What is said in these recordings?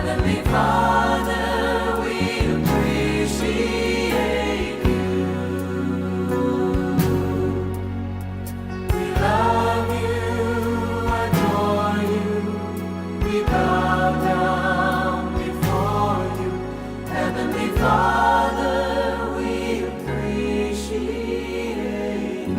Heavenly Father, we appreciate you. We love you, adore you. We bow down before you. Heavenly Father, we appreciate you.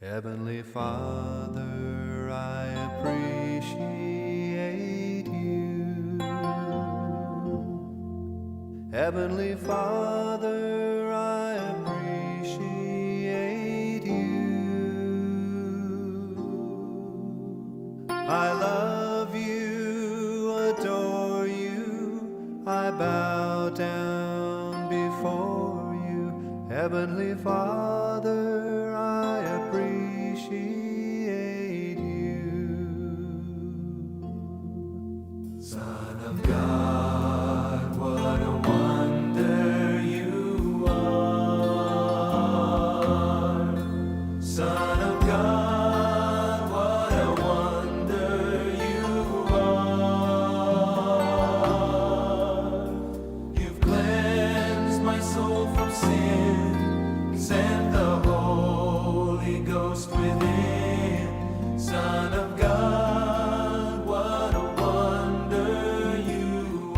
Heavenly Father, I appreciate you. Heavenly Father, I appreciate you. I love you, adore you, I bow down before you. Heavenly Father, I appreciate you. Son of God, what a wonder you are. Son of God, what a wonder you are. You've cleansed my soul from sin, sent the Holy Ghost within. Son of God, what a wonder you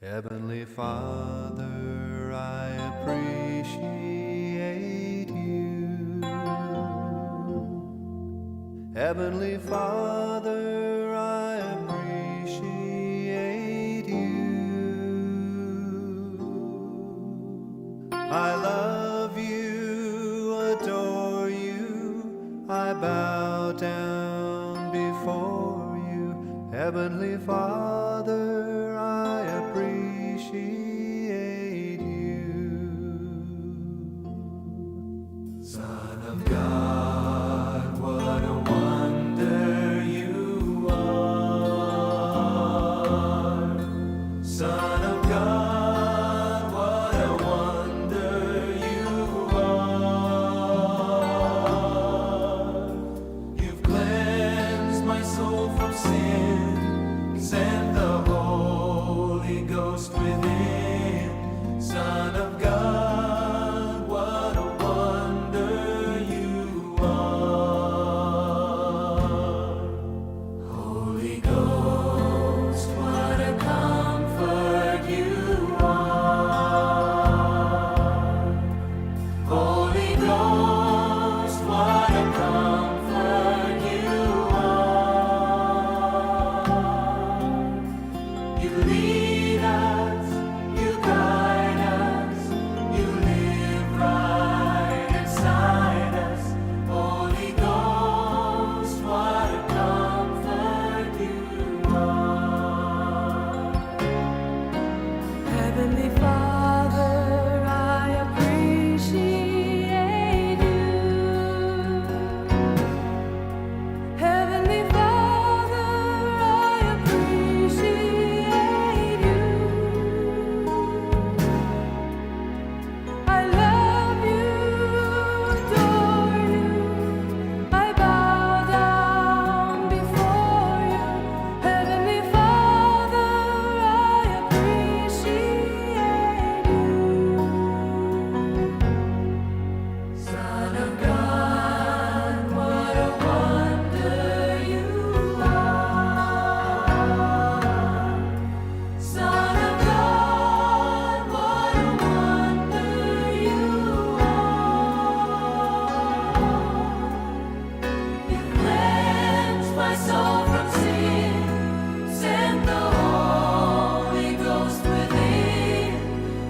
Heavenly Father, I appreciate you. Heavenly Father, I appreciate you. I love you, adore you, I bow down before you. Heavenly Father, I appreciate you. Son of God, what a wonder you are. Son of God, what a wonder you are. You've cleansed my soul from sin, sent the Holy Ghost within. Son of God, what a wonder you are. Holy Ghost, what a comfort you are. Holy Ghost, what a comfort you are. You lead us, you guide us, you live right inside us. Holy Ghost, what a comfort you are. Heavenly Father, I appreciate you. Heavenly Father, I appreciate you. I love you, adore you, I bow down before you. Heavenly Father, I appreciate you. Son of God, what a wonder you are. Son of God, what a wonder you are. You cleansed my soul from sin, sent the Holy Ghost within.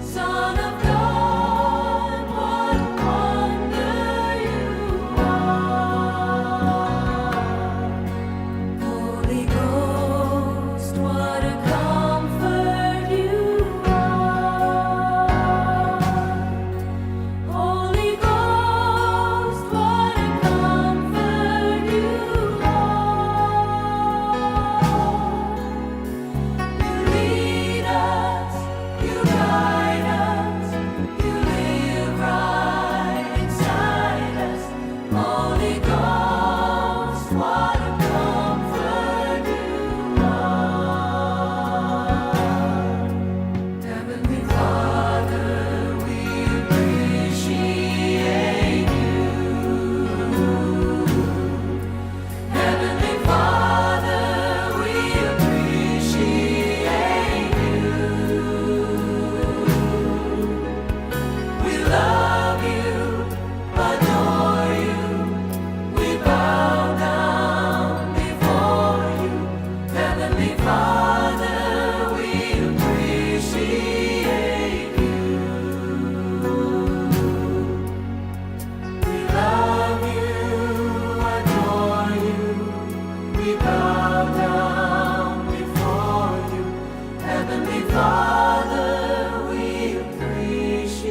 Son of God, what a wonder you are. Holy Ghost, what a comfort you are. Holy Ghost, what a comfort you are. You lead us, you guide us, you live right inside us. Holy Ghost, what a comfort you are. Heavenly Father, we appreciate you. Heavenly Father, we appreciate you. We love you, adore you, we bow down before you. Heavenly Father, we appreciate you. We love you, adore you, we bow down before you. Heavenly Father, we appreciate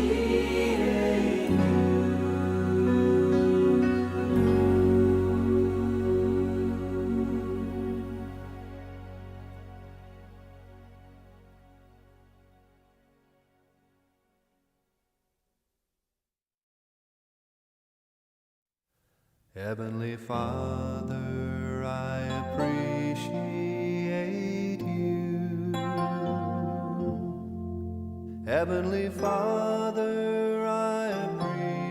you. Heavenly Father, I appreciate you. Heavenly Father, I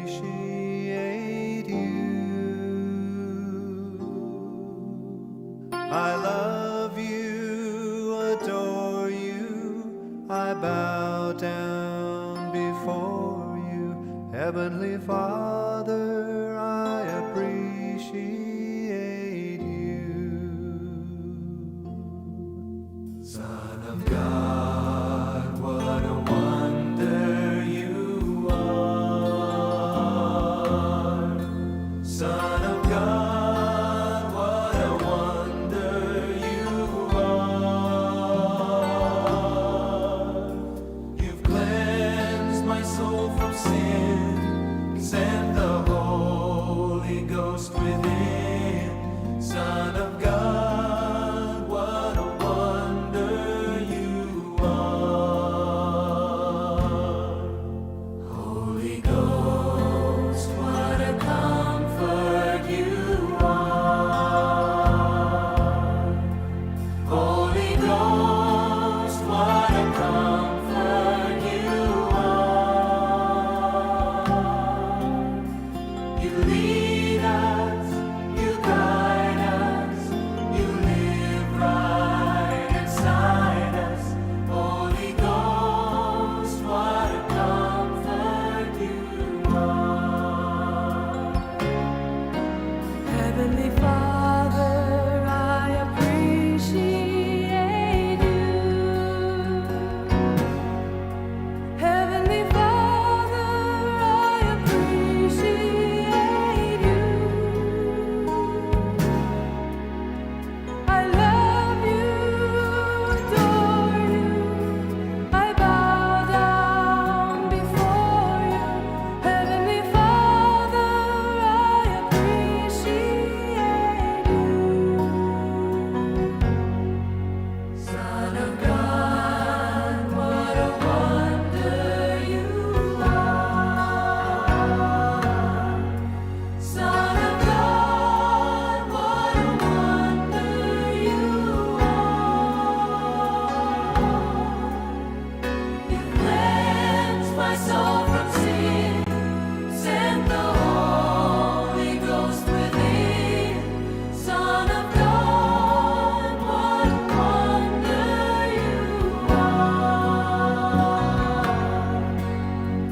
appreciate you. I love you, adore you, I I bow down before you. Heavenly Father, I appreciate you. Son of God, what a wonder you are. Son of God, what a wonder you are. You've cleansed my soul from sin, sent the Holy Ghost within. Son of God, what a wonder you are. Holy Ghost, what a comfort you are. Holy Ghost, what a comfort you are. You lead us, you guide us, you live right inside us. Holy Ghost, what a comfort you are. Heavenly Father, I appreciate you. Heavenly Father, I appreciate you. I love you, adore you. I bow down before you. Heavenly Father, I appreciate you. Son of God, what a wonder you are. Son of God, what a wonder you are. You cleansed my soul from sin, sent the Holy Ghost within. Son of God, what a wonder you are.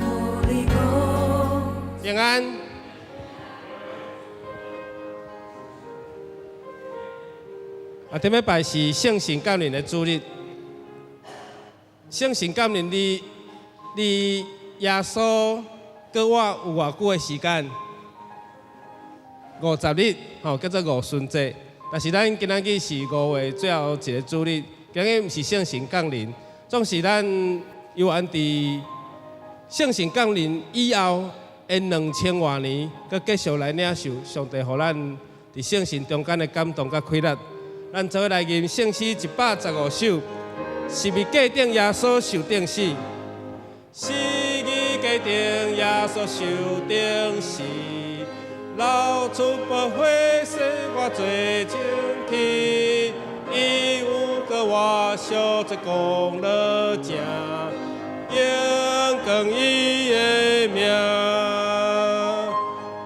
Holy Ghost. 平安。顶礼拜是圣神降临的主日。圣神降临你耶稣跟我有偌久的时间？50日，叫做五旬节。但是咱今仔日是5月最后一个主日，今日毋是圣神降临，总是咱犹原伫圣神降临以后的2000多年，佮继续来领受上帝互咱伫圣神中间的感动佮快乐。咱做伙来吟圣诗115首，是为界定耶稣受定死，是伊界定耶稣受定死，流出宝血洗我罪情去，伊有个我小这功劳正，应更伊的名，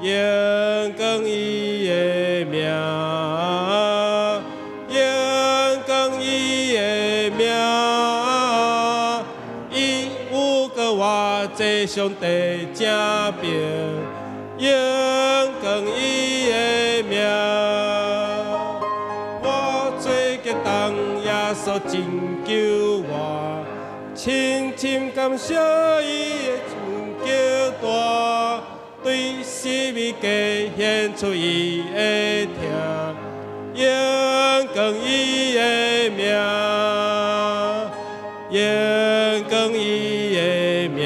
应更伊的名。这上帝正平，应更伊的名。我最激动，耶稣拯救我，深深感谢伊的拯救大，对死命家献出伊的疼，应更伊的名，应更伊的名。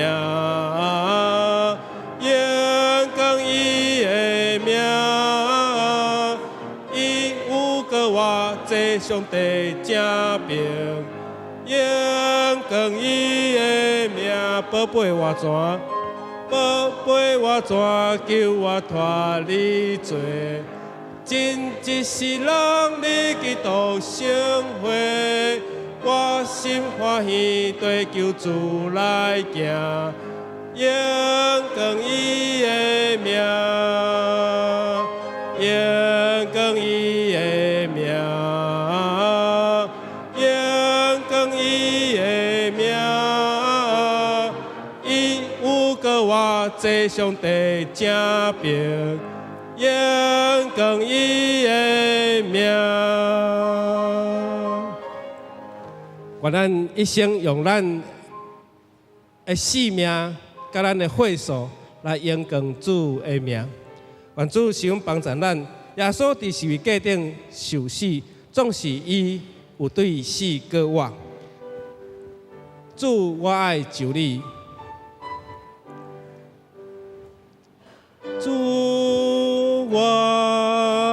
这上帝正平，应更伊的名，宝贝我怎？宝贝我怎救我脱离罪？真一世人你基督生活，我心欢喜对救主来行，应更伊的名，应更伊的名。应更伊的名。这上帝正平，应光伊的名。愿咱一生用咱的性命，甲咱的岁数来应光主的名。愿主想帮助咱，耶稣伫十字架顶受死，总是伊有对死过活。主，我爱就你。主，我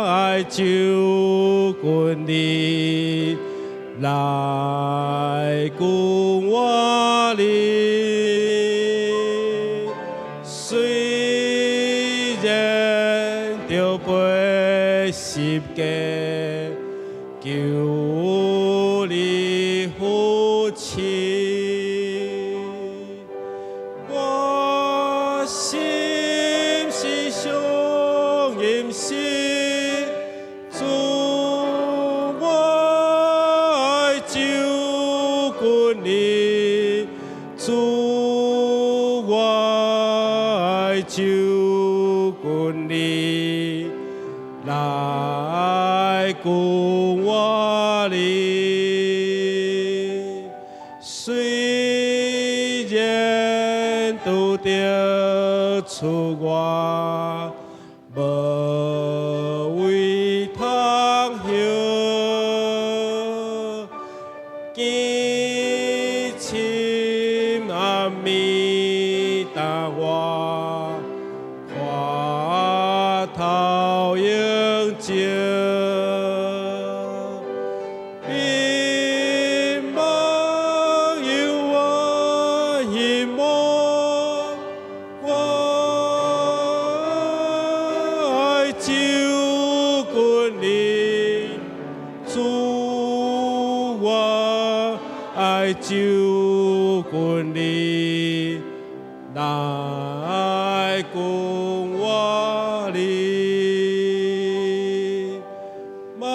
爱就近你，来救我你。虽然着背十架，求你扶持，我心是上忍心，主我爱就近你，主我爱就近你，来救我你。虽然拄着出外，无位通行，见深暗暝当我，看头映照。迷茫有我希望，我爱就近你，主我爱就近你，来救我你。梦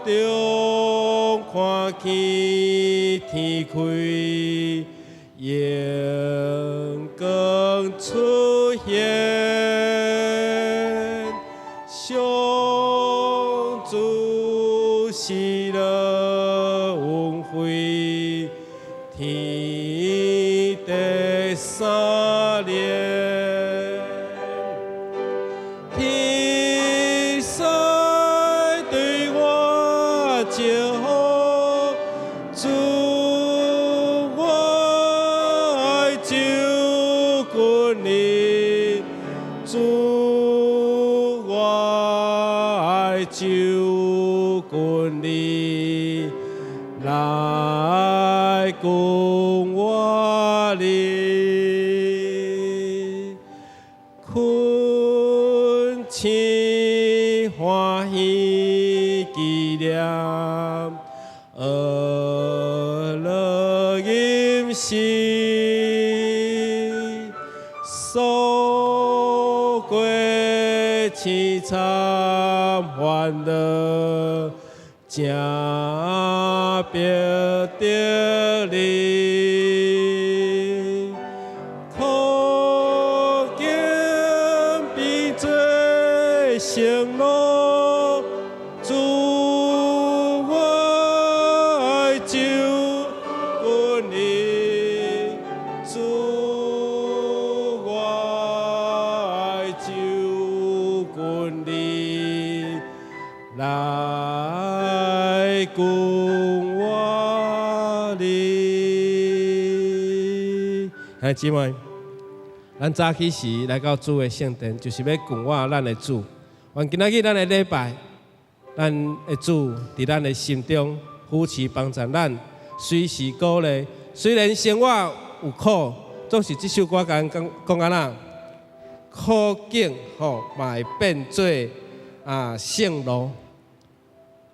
中看见天开，阳光出现，上主是了恩惠，天地三连。天使对我招呼，主我爱就近你，主我爱就近你，来救我你。困醒欢喜纪念，乐音时，诉过凄惨欢乐，正别着你。苦境变做承诺，主我爱就近你，主我爱就近你，来救我你。兄弟姊妹，咱早起时来到主的圣殿，就是要供我咱的主。愿今仔日咱的礼拜，咱的主伫咱的心中扶持帮助咱，随时鼓励。虽然生活有苦，总是这首歌讲安那，苦境嘛会变做圣路。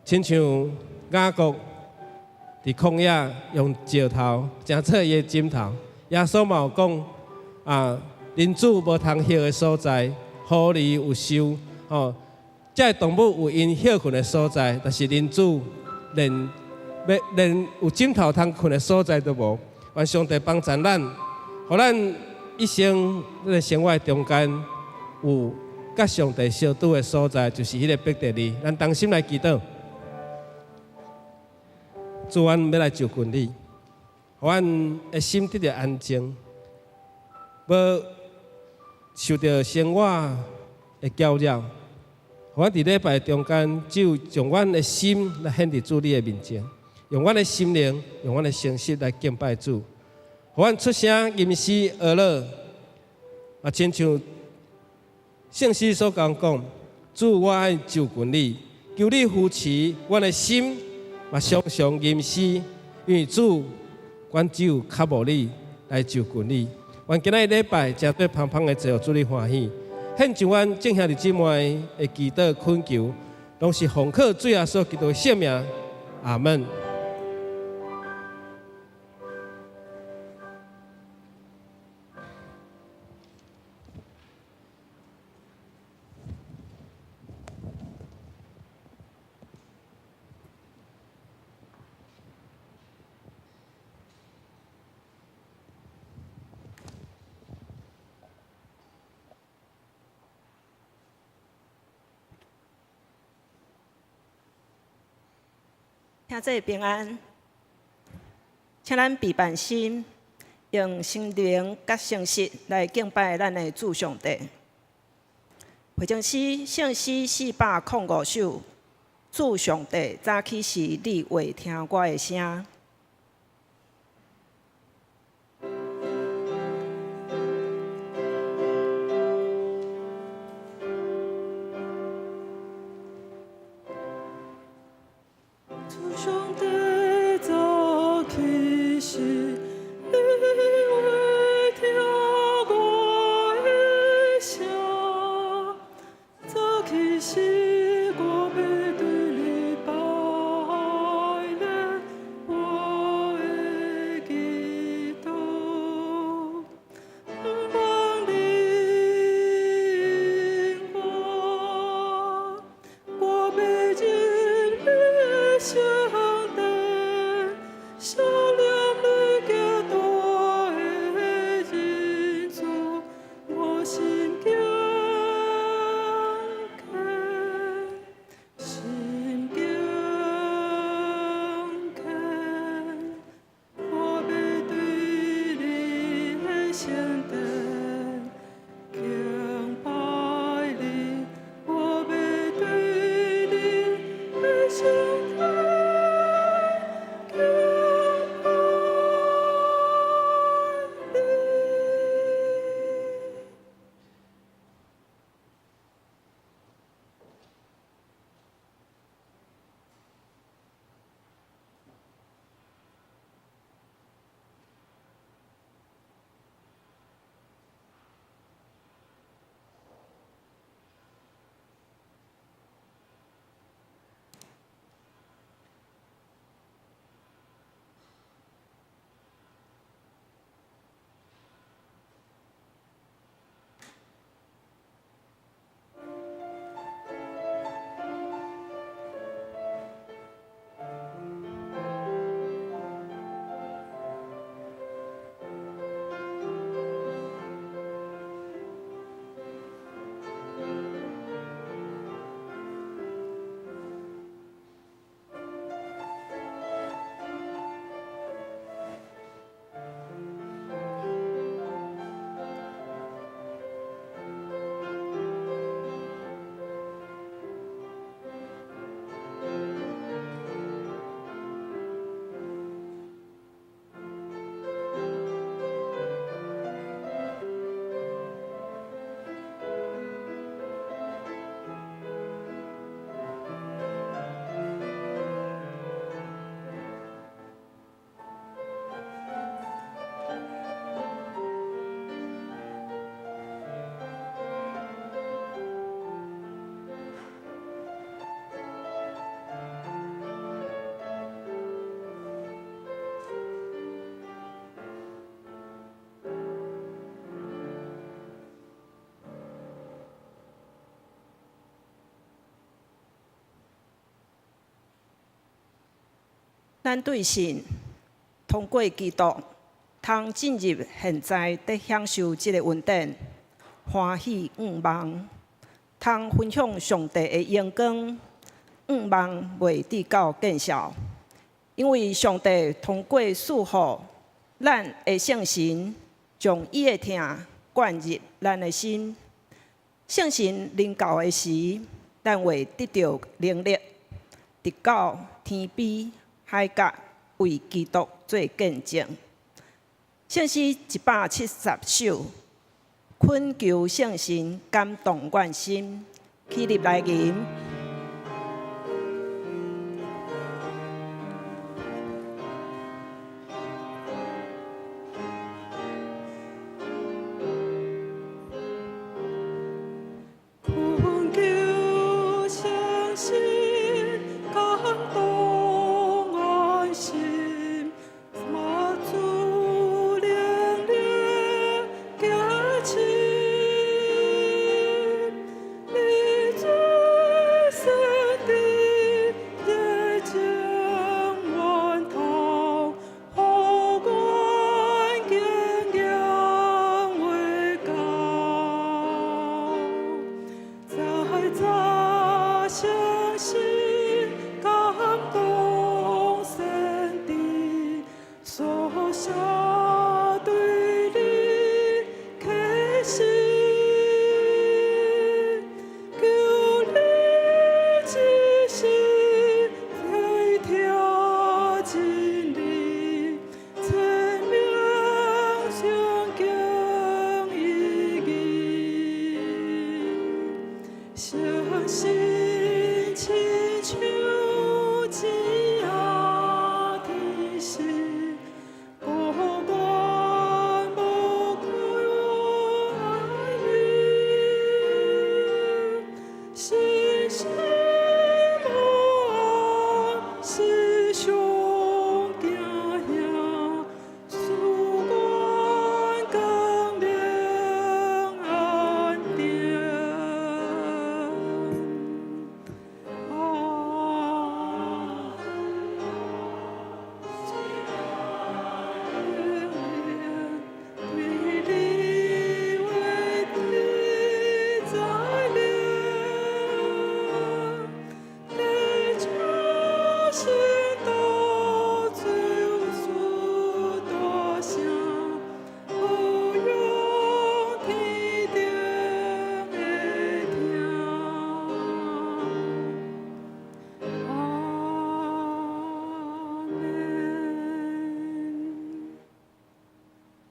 亲像雅各伫旷野用石头正做伊的枕头，耶稣嘛有讲人主无通歇的所在，狐狸有收这动物有因歇困的所在，但是人主连有枕头通困的所在都无。愿上帝帮助咱，互咱一生咱的生活中间有甲上帝相拄的所在，就是迄个伯特利。咱同心来祈祷，主，阮要来就近你，互阮的心得到安静，要受到生活的搅扰。互阮伫礼拜中间，只有将阮的心来献伫主你的面前，用阮的心灵，用阮的诚实来敬拜主。互阮出声吟诗学乐，啊，亲像圣诗所讲，主，我爱就近你，求你扶持阮的心，嘛常常吟诗，因为主，阮只有靠无你来就近你。阮今仔日礼拜真对芳芳的坐，主你欢喜。献上阮正兄弟姊妹的祈祷恳求，拢是奉靠主耶稣基督的圣名，阿门。听这平安，请咱备办心，用心灵甲诚实来敬拜咱的主上帝。培正诗圣诗405首，主上帝早起时，你会听我的声。主上帝早起时，你会听我的声。早起时，我要对你摆列我的祈祷，望你引我要进你上帝，少年你行大的日子，我心惊恐，心惊恐，我要对你的圣殿敬拜你，我要对你的圣殿。咱对神通过基督通进入现在得享受这个稳定，欢喜愿望，通分享上帝的阳光，愿望袂直到见效。因为上帝通过赐福咱的圣神，将伊的疼灌入咱的心。圣神临到的时，咱会得到能力，直到天边海角，为基督做见证。圣诗170首，恳求圣神感动愿心，起立来吟。困求相信，感动安心，马祖亮亮加持，你最深的也将万头，后冠敬仰为高。再相信，感动神的所下对你开心，求你只是在跳进你生命上经意义。相信祈求只要提示，不管不可爱你，心心望是上行呀，曙光更亮安定。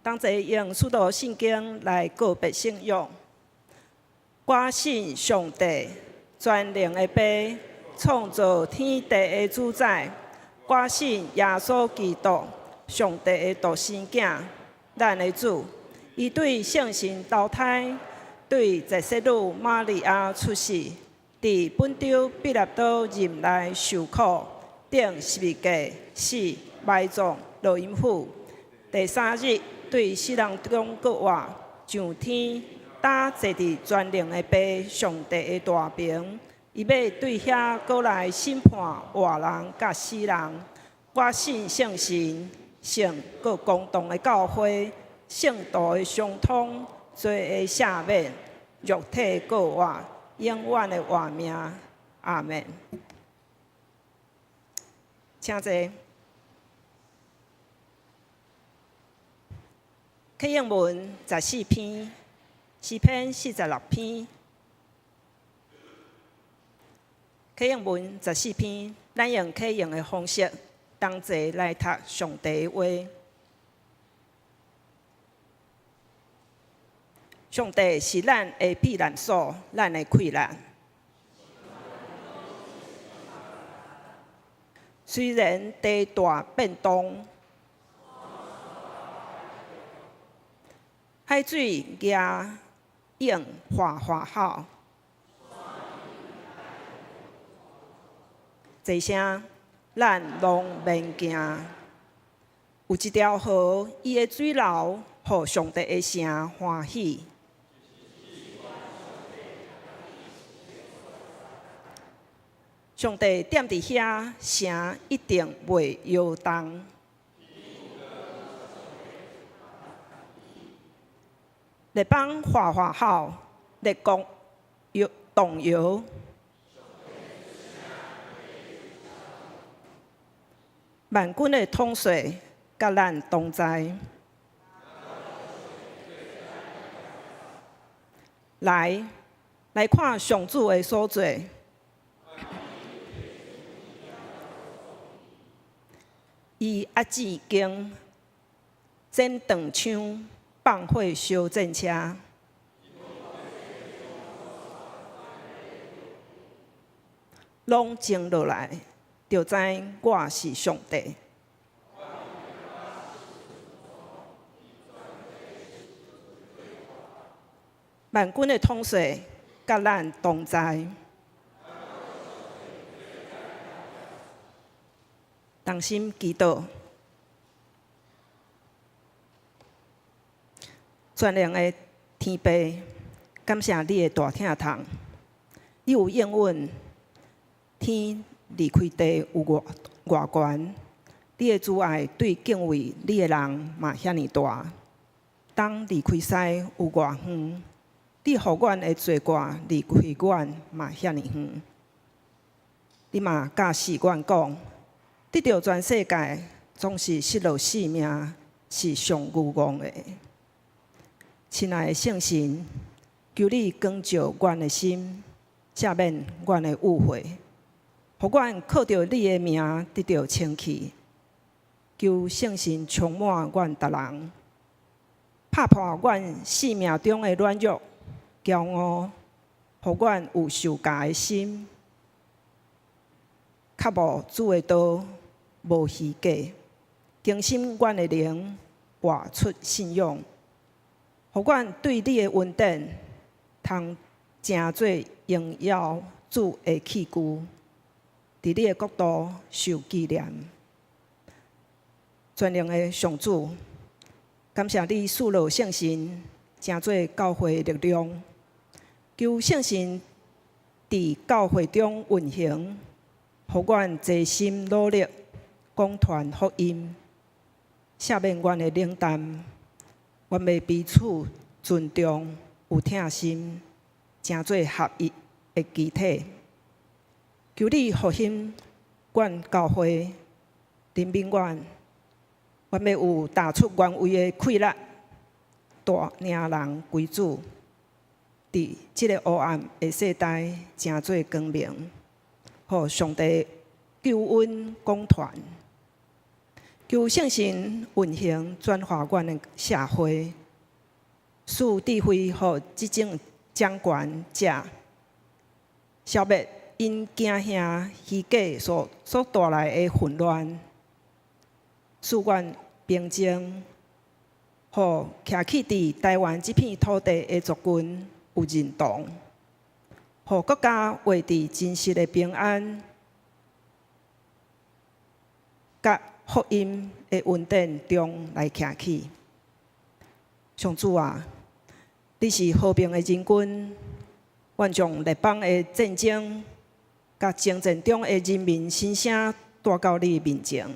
同齐用许多圣经来告别信仰。我信上帝，全能的爸，创造天地的主宰。我信耶稣基督，上帝的独生囝，咱的主。伊对圣神投胎，对在世女玛利亚出世，伫本州彼拉多任内受苦，顶十字架死，埋葬落阴府。第3日，对死人中搁活，上天，搭坐伫全能的爸上帝的大屏，伊要对遐过来审判活人甲死人。我信圣神，圣搁公道的教会，圣道的相通，罪的赦免，肉体搁活，永远的活命。阿门。请坐。启应文14篇，诗篇46篇。启应文14篇，咱用启应的方式，同齐来读上帝的话。上帝是咱的避难所，咱的溃烂。虽然地大变动，海水牙涌哗哗吼，一声咱拢免惊。有一条河，伊的水流，互上帝的城欢喜。上帝踮伫遐，城一定袂摇动。日邦画画好，日光动摇。万军的统帅，甲咱同在。来看上主的所做。伊压制经剪断枪，放火烧战车。拢静落来，就知我是上帝。万军的统帅，甲咱同在。同心祈祷，全能的天父，感谢你的大疼痛，你有应允，天离开地有偌悬，你的慈爱对敬畏你的人嘛遐尼大，当离开西有偌远，你互阮的罪过离开阮嘛遐尼远，你嘛教示阮讲。得到全世界，总是失落性命，是上愚妄的。亲爱的圣神，求你光照阮的心，赦免阮的误会，互阮靠着你的名得到清气。求圣神充满阮逐人，拍破阮生命中的软弱、骄傲，互阮有受教的心，较无主的道。无虚假，更新阮的灵，活出信仰，互阮对你的恩典，通成做荣耀主的器具，伫你的国度受纪念。全能的上主，感谢你赐落圣神，成做教会的力量，求圣神伫教会中运行，互阮齐心努力。广传福音，赦免阮的冷淡，阮要彼此尊重，有疼心，成做合一的肢体。求你复兴阮教会，人民阮，阮要有踏出原位的气力，带领人归主，伫即个黑暗的世代，成做光明，互上帝救恩广传。求圣神运行转化阮的社会，赐智慧予执政掌权者，消灭因惊吓虚假所带来的混乱，使阮平静，予徛起伫台湾这片土地的族群有认同，予国家活伫真实的平安，甲福音的恩典中来徛起。上主啊，你是和平的人君，愿将列邦的战争，甲征战中的人民心声带到你面前，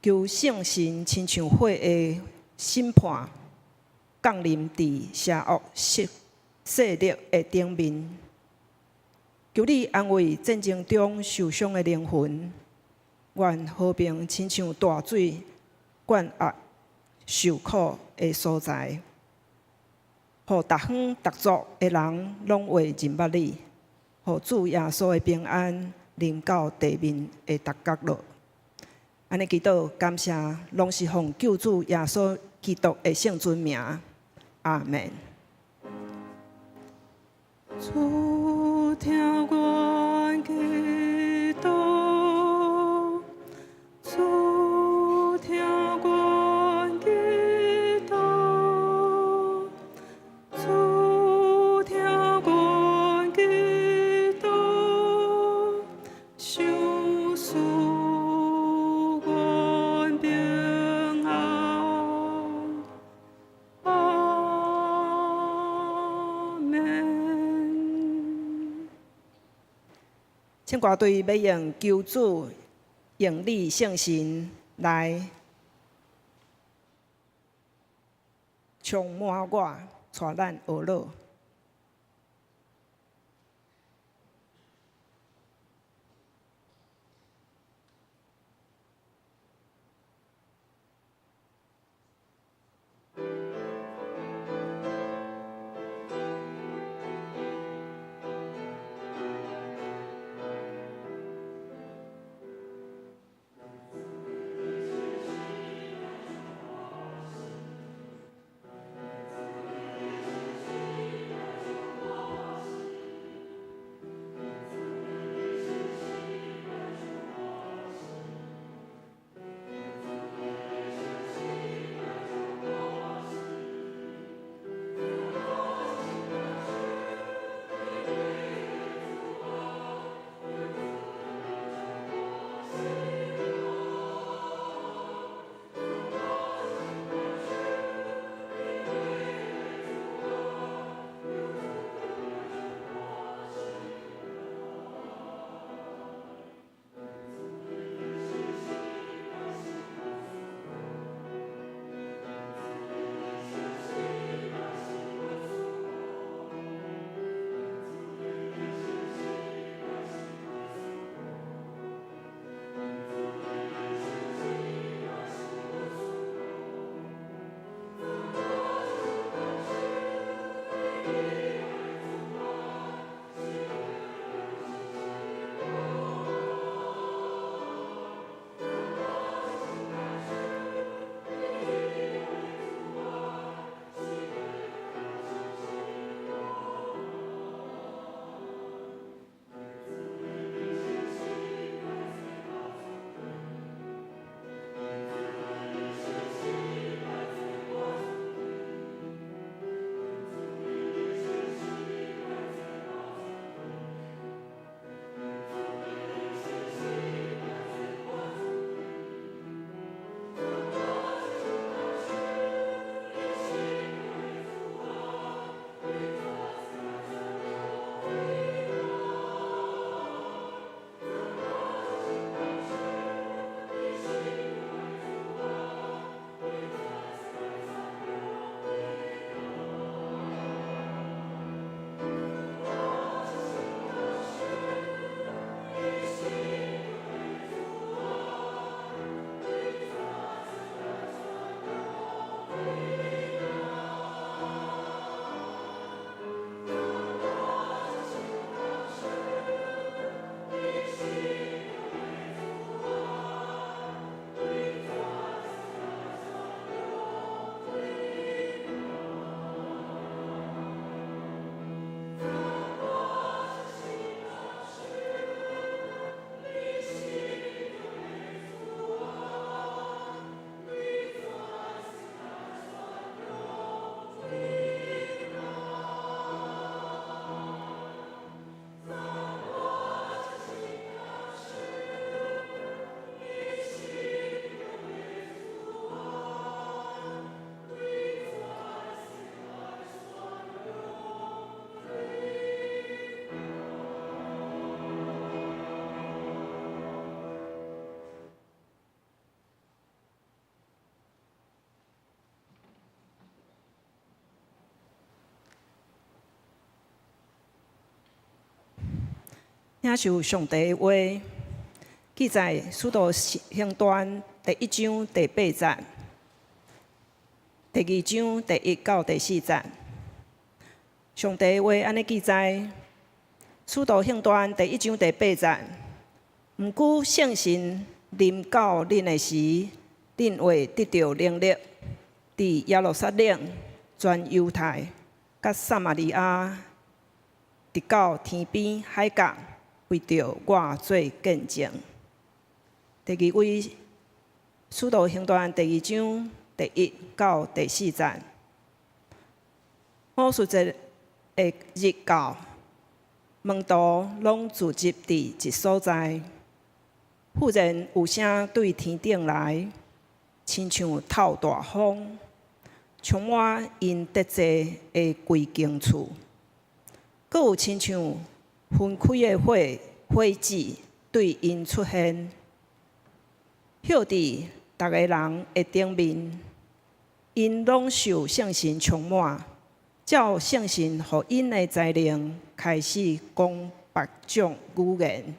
求圣神亲像火的审判降临伫邪恶势力的顶面，求你安慰战争中受伤的灵魂。愿和平亲像大水灌压受苦的所在，互逐方逐族的人拢会认捌你，互主耶稣的平安临到地面的逐角落。安尼祈祷感谢，拢是奉救主耶稣基督的圣尊名，阿门。主听阮祈祷，主听阮祈祷，主听阮祈祷，想使阮平安。阿门。请歌队要用救主、用你圣神来。充满我，带咱学乐。领受上帝的话，记在《使徒行传》第1章第8节，第2章第1到第4节。上帝的话安尼记载，《使徒行传》第1章第8节，毋久圣神临到恁的时，恁会得到能力，伫耶路撒冷、全犹太、甲撒玛利亚，直到天边海角，为着我做见证。第二位，《使徒行传》第2章第1到第4节。魔术节的日到，门徒拢聚集伫一所在，忽然有声对天顶来，亲像透大风，充满因得坐的规间厝。阁有亲像分开的火子对因出现，照伫逐个人的顶面。因拢受圣神充满，照圣神互因的才能开始讲别种语言。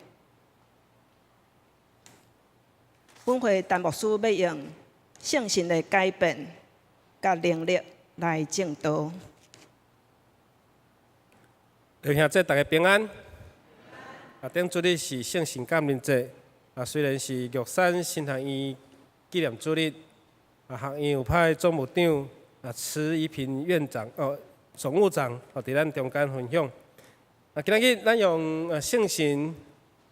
本会陈牧师要用圣神的改变甲能力来证道。弟兄姊妹，大家平安。顶主日是圣神感恩节，虽然是玉山新学院纪念主日，学院有派总务长池怡平院长总务长伫咱中间分享。今日咱用圣神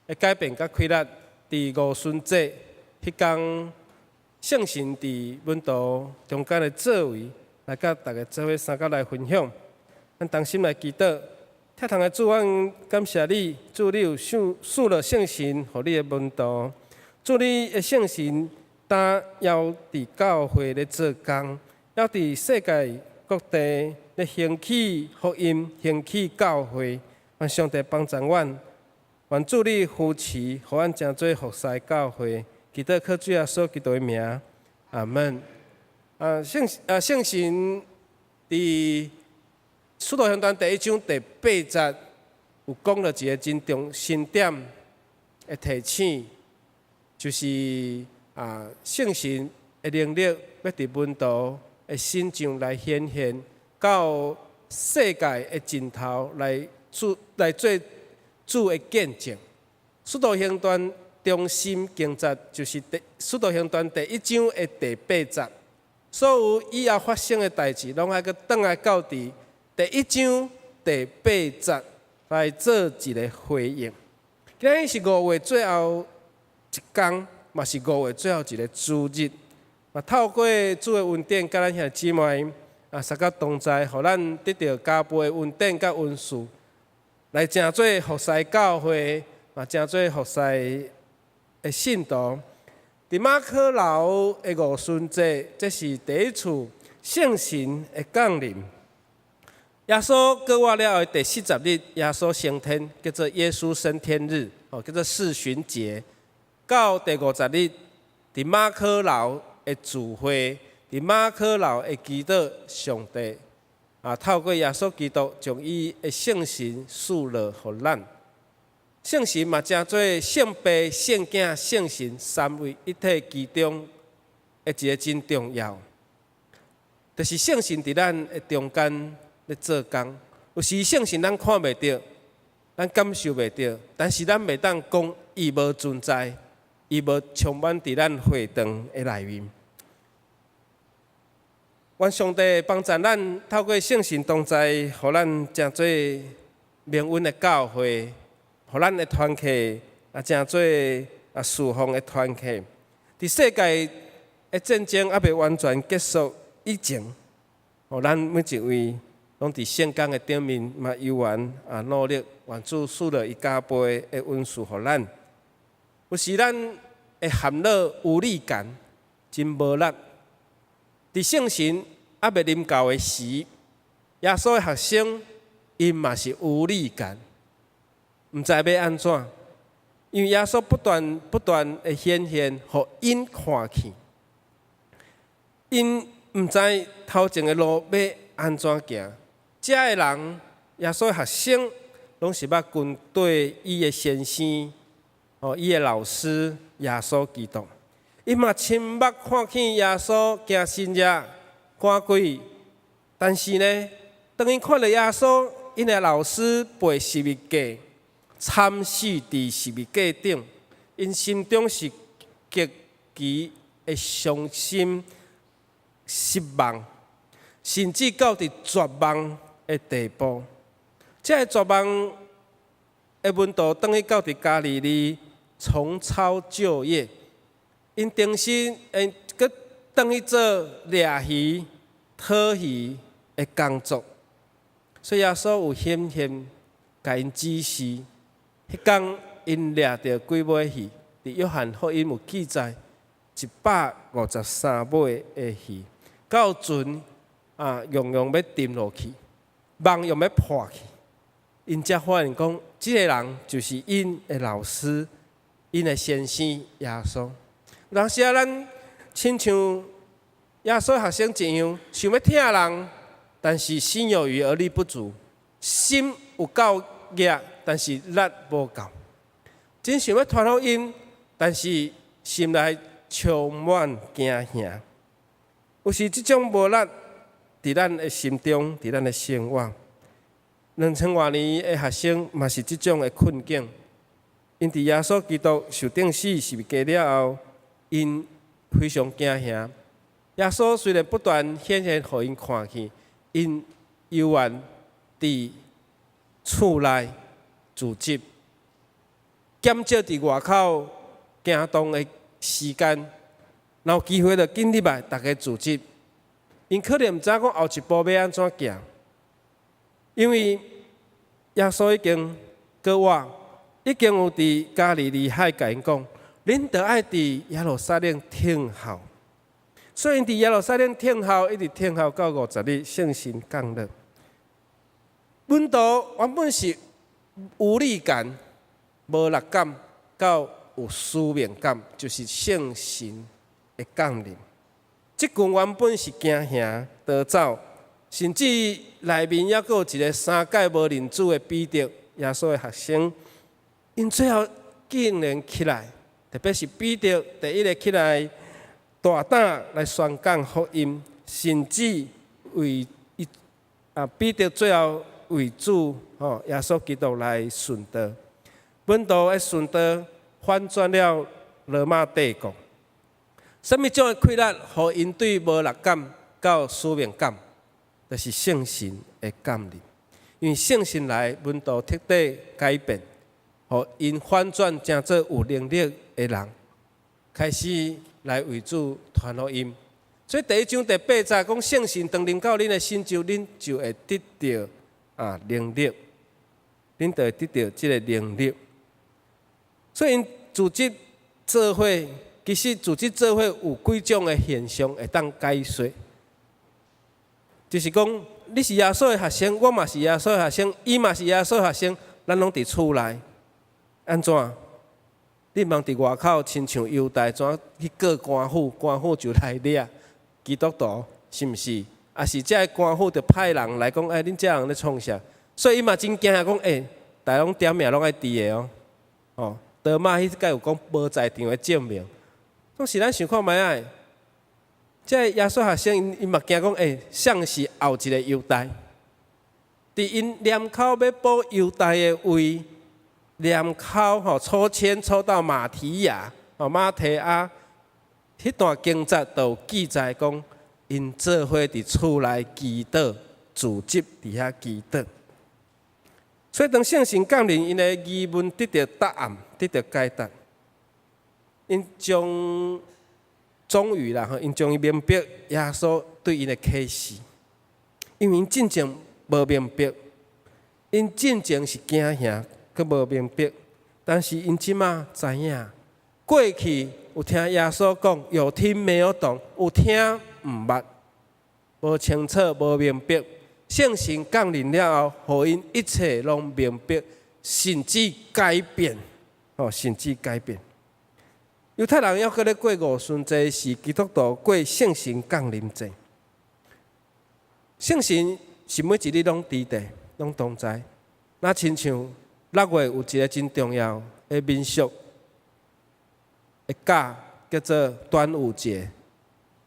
的改变甲开力，伫五旬节迄天，圣神伫阮道中间的座位，来甲大家做伙三角来分享。咱同心来祈祷。天堂的主，阮感谢你，主你有赐了圣神，互你的门徒。主你的圣神，担要伫教会咧做工，要伫世界各地咧兴起福音，兴起教会。愿上帝帮助阮，愿主你扶持，互阮真做服侍教会。祈祷靠主耶稣基督的名，阿门。圣神伫使徒行传第1章第8节有讲了一个真重点的提醒，就是圣神的能力要伫门徒的身上来显现，到世界的尽头来做主的见证。使徒行传中心经节就是使徒行传第1章的第8节，所有以后发生的代志，拢爱去倒来到伫第1章第8节来做一个回应。今日是5月最后一天，嘛是5月最后一个主日。透过主的恩典，甲咱兄姊妹三角同在，互咱得到加倍的恩典甲恩赐，来真做服侍教会，嘛真做服侍的信徒。伫马可楼的五旬节，这是第一次圣神的降临。耶稣过活了后第40日，耶稣升天，叫做耶稣升天日，叫做四旬节。到第50日，伫马可楼的聚会，伫马可楼的祈祷上帝，透过耶稣基督将伊的圣神赐落互咱。圣神嘛，正做圣父、圣子、圣神三位一体其中的一个真重要，就是圣神伫咱的中间。咧做工，有时圣神咱看袂到，咱感受袂到，但是咱袂当讲伊无存在，伊无充满伫咱会堂的内面。愿上帝帮助咱，透过圣神同在，互咱真做明稳的教会，互咱的团契真做侍奉的团契。伫世界的战争还未完全结束以前，互咱每一位。拢伫圣工的顶面，嘛游玩努力，愿主赐了伊加倍的恩赐互咱。有时咱会陷落无力感，真无力。伫圣神还未临到的时，耶稣的学生因嘛是无力感，毋知要安怎，因为耶稣不断的显现，互因看去，因毋知头前的路要安怎行。遮个人，耶稣的学生，拢是捌跟对伊的先生，伊的老师耶稣基督。伊嘛亲目看见耶稣行神迹赶鬼，但是呢，当伊看到耶稣，因的老师背十字架，惨死伫十字架顶，因心中是极其的伤心、失望，甚至到伫绝望的地步。这个绝望的门徒，当伊到伫家里重操旧业，因重新搁当去做掠鱼、讨鱼的工作。所以耶稣有显现，甲因指示。迄天因掠着几尾鱼，伫约翰福音有记载，153尾的鱼，到船用要沉落去，网用要破去。因才发现讲，这个人就是因的老师，因的先生耶稣。有当时咱亲像耶稣学生一样，想要疼人，但是心有余而力不足，心有够热，但是力无够。真想要传福音，但是心内充满惊吓。有时即种无力，伫咱的心中，伫咱的生活。2000多年的学生嘛是即种的困境。因伫耶稣基督受钉死是假了后，因非常惊吓。耶稣虽然不断显现，互因看见，因犹原伫厝内自责，减少伫外口行动的时间。若有机会就紧入来，大家自责。因可能毋知讲后一步要安怎行，因为耶稣已经过我，已经有伫加利利海甲因讲，恁着爱伫耶路撒冷听候。所以因伫耶路撒冷听候，一直听候到50日，圣神降临。本道原本是有力感、无力感，到有使命感，就是圣神的降临。即群原本是惊吓逃走，甚至内面还佫有一个3届无认主的彼得，耶稣的学生，因最后竟然起来，特别是彼得第一个起来，大胆来宣讲福音，甚至为彼得最后为主耶稣基督来顺道。本道的顺道反转了罗马帝国。什么种的困难，互因对无力感到使命感，就是圣神的降临。因为圣神来，本道彻底改变，互因反转成做有能力的人，开始来为主传福音。所以第一章第8节讲，圣神当临到恁的心中，恁就会得到能力，恁就会得到这个能力。所以因组织做伙。其实组织做伙有几种的现象会当解说，就是讲你是耶稣的学生，我嘛是耶稣的学生，伊嘛是耶稣的学生，咱拢伫厝内，安怎？你茫伫外口，亲像犹大怎去告官府，官府就来抓基督徒，是毋是？啊是这官府就派人来讲，恁这人咧创啥？所以伊嘛真惊讲，大家拢点名拢爱伫的哦。德马迄届有讲无在场的证明。总是咱想看卖啊！这耶稣学生因嘛惊讲，像是后一个犹大。伫因念口要补犹大的位，念口抽签抽到马提亚、马提亚，迄段经节都有记载讲，因做伙伫厝内祈祷，自责伫遐祈祷。所以当圣神降临，因的疑问得到答案，得到解答。因终于啦，因终于明白耶稣对因的启示，因为因真正无明白，因真正是惊吓，佮无明白。但是因即马知影，过去有听耶稣讲，有听没有懂，有听毋捌，无清楚，无明白。圣神降临了后，互因一切拢明白，甚至改变，甚至改变。犹太人还搁咧过五旬节，是基督徒过圣神降临节。圣神是每一日拢伫地，拢同在。那亲像6月有一个真重要的民俗的假，叫做端午节。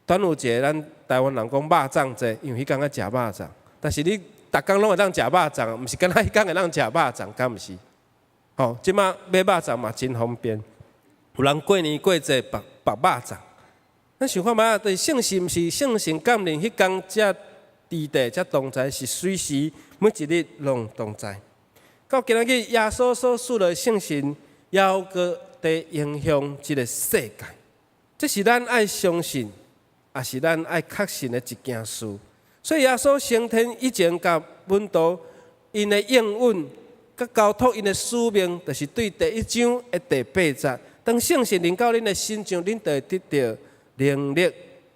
端午节咱台湾人讲肉粽节，因为迄天爱食肉粽。但是你逐工拢会当食肉粽，毋是敢若迄天会当食肉粽，敢毋是？即马买肉粽嘛真方便。有人过年过节白肉粽，咱想看卖对圣神是圣神降临迄天才伫地才同在，是随时每一日拢同在。到今仔日耶稣所赐的圣神，还阁伫影响即个世界，这是咱爱相信，也是咱爱确信的一件事。所以耶稣升天以前，甲门徒因的应允，甲交托因的使命，就是对第一章的第8节。当圣神临到恁的心上，恁就会得到能力，